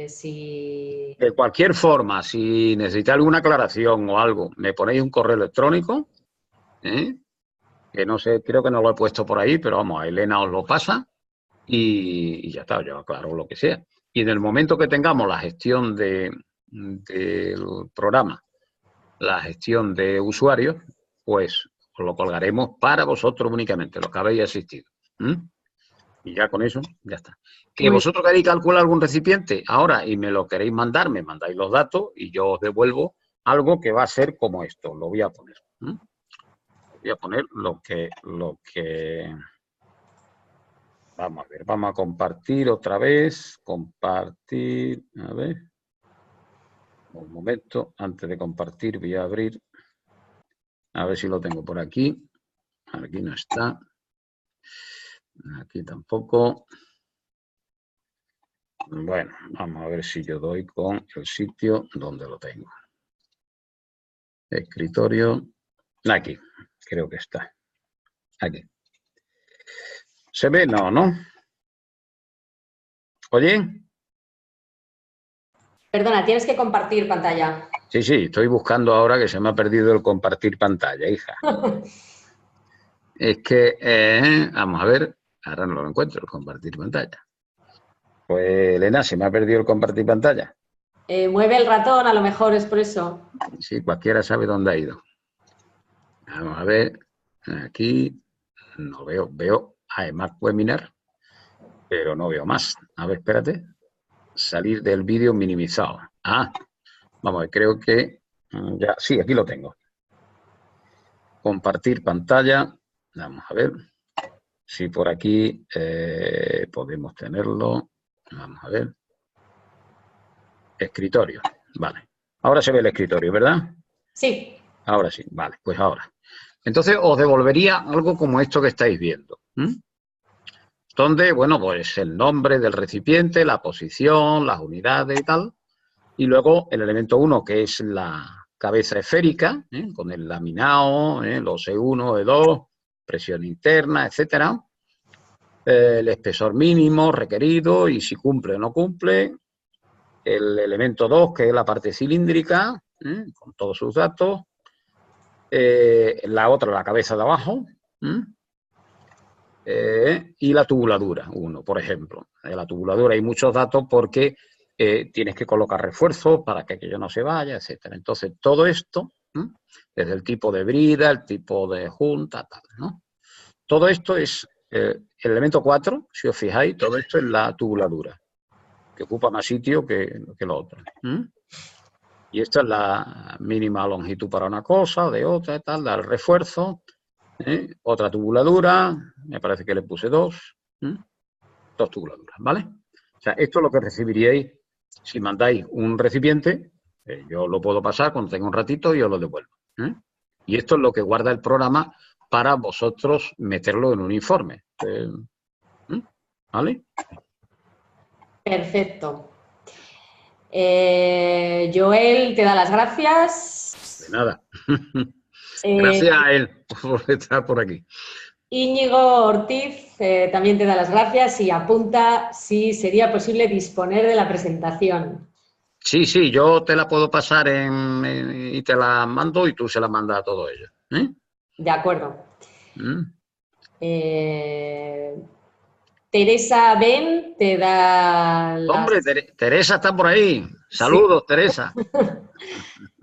Si... De cualquier forma, si necesitáis alguna aclaración o algo, me ponéis un correo electrónico, ¿eh? Que no sé, creo que no lo he puesto por ahí, pero vamos, a Elena os lo pasa y ya está, yo aclaro lo que sea. Y en el momento que tengamos la gestión del programa, la gestión de usuarios, pues os lo colgaremos para vosotros únicamente, los que habéis asistido. Y ya con eso, ya está. Que Muy vosotros queréis calcular algún recipiente ahora y me lo queréis mandar, me mandáis los datos y yo os devuelvo algo que va a ser como esto. Lo voy a poner. Voy a poner lo que... Vamos a ver, vamos a compartir otra vez. Compartir, a ver. Un momento, antes de compartir voy a abrir. A ver si lo tengo por aquí. Aquí no está. Aquí tampoco. Bueno, vamos a ver si yo doy con el sitio donde lo tengo. Escritorio. Aquí, creo que está. Aquí. ¿Se ve? No, ¿no? ¿Oye? Perdona, tienes que compartir pantalla. Sí, sí, estoy buscando ahora que se me ha perdido el compartir pantalla, hija. Es que, vamos a ver, ahora no lo encuentro, el compartir pantalla. Pues, Elena, se me ha perdido el compartir pantalla. Mueve el ratón, a lo mejor es por eso. Sí, cualquiera sabe dónde ha ido. Vamos a ver, aquí no veo, veo además webinar, pero no veo más. A ver, espérate. Salir del vídeo minimizado. Ah, vamos a ver, creo que ya, sí, aquí lo tengo. Compartir pantalla. Vamos a ver si por aquí podemos tenerlo. Vamos a ver. Escritorio. Vale. Ahora se ve el escritorio, ¿verdad? Sí. Ahora sí. Vale, pues ahora. Entonces os devolvería algo como esto que estáis viendo. Donde, bueno, pues el nombre del recipiente, la posición, las unidades y tal. Y luego el elemento 1, que es la cabeza esférica, con el laminado, los E1, E2, presión interna, etcétera. El espesor mínimo requerido y si cumple o no cumple. El elemento 2, que es la parte cilíndrica, con todos sus datos. La otra, la cabeza de abajo. Y la tubuladura, 1, por ejemplo. En la tubuladura hay muchos datos porque tienes que colocar refuerzos para que aquello no se vaya, etcétera. Entonces, todo esto, desde el tipo de brida, el tipo de junta, tal, ¿no? Todo esto es el elemento 4, si os fijáis, todo esto es la tubuladura, que ocupa más sitio que lo otro. Y esta es la mínima longitud para una cosa, de otra, tal, da el refuerzo. Otra tubuladura, me parece que le puse 2. 2 tubuladuras, ¿vale? O sea, esto es lo que recibiríais si mandáis un recipiente. Yo lo puedo pasar cuando tenga un ratito y os lo devuelvo. Y esto es lo que guarda el programa para vosotros meterlo en un informe. ¿Vale? Perfecto. Joel te da las gracias. De nada. Gracias a él por estar por aquí. Íñigo Ortiz también te da las gracias y apunta si sería posible disponer de la presentación. Sí, sí, yo te la puedo pasar y te la mando y tú se la mandas a todos ellos. De acuerdo. Teresa Ben te da las... Hombre, Teresa está por ahí. Saludos, sí. Teresa.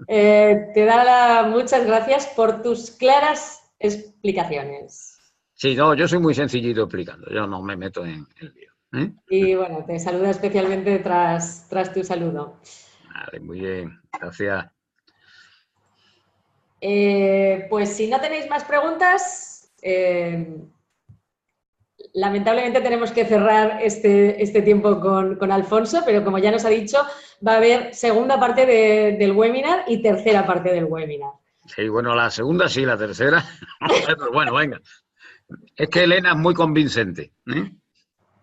Te da muchas gracias por tus claras explicaciones. Sí, no, yo soy muy sencillito explicando. Yo no me meto en el lío. Y bueno, te saluda especialmente tras tu saludo. Vale, muy bien. Gracias. Pues si no tenéis más preguntas, lamentablemente tenemos que cerrar este tiempo con Alfonso, pero como ya nos ha dicho, va a haber segunda parte del webinar y tercera parte del webinar. Sí, bueno, la segunda sí, la tercera. Pero bueno, venga. Es que Elena es muy convincente.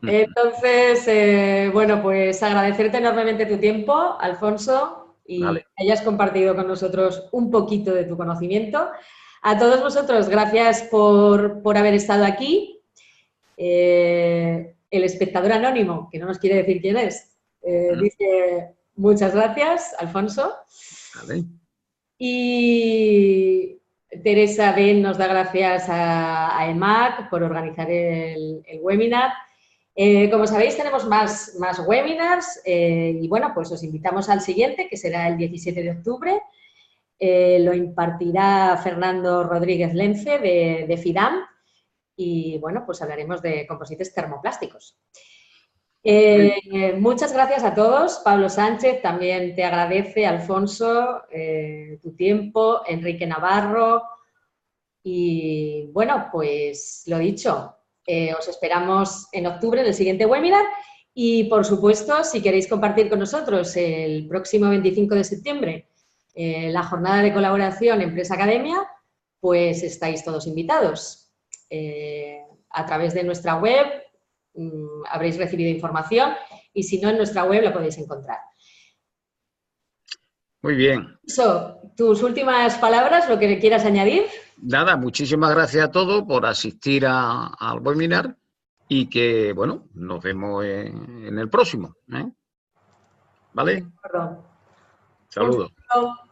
Entonces, bueno, pues agradecerte enormemente tu tiempo, Alfonso, y Vale. hayas compartido con nosotros un poquito de tu conocimiento. A todos vosotros, gracias por haber estado aquí. El espectador anónimo, que no nos quiere decir quién es, dice muchas gracias, Alfonso. Vale. Y Teresa Ben nos da gracias a EMAC por organizar el webinar. Como sabéis, tenemos más webinars y bueno, pues os invitamos al siguiente, que será el 17 de octubre. Lo impartirá Fernando Rodríguez Lence de FIDAM y bueno, pues hablaremos de composites termoplásticos. Muchas gracias a todos. Pablo Sánchez también te agradece, Alfonso, tu tiempo, Enrique Navarro y bueno, pues lo dicho, os esperamos en octubre en el siguiente webinar y por supuesto, si queréis compartir con nosotros el próximo 25 de septiembre la jornada de colaboración Empresa-Academia, pues estáis todos invitados. A través de nuestra web habréis recibido información y si no, en nuestra web la podéis encontrar. Muy bien. Tus últimas palabras, lo que le quieras añadir. Nada, muchísimas gracias a todos por asistir al webinar y que, bueno, nos vemos en el próximo. ¿Vale? Perdón. Saludos. Un saludo.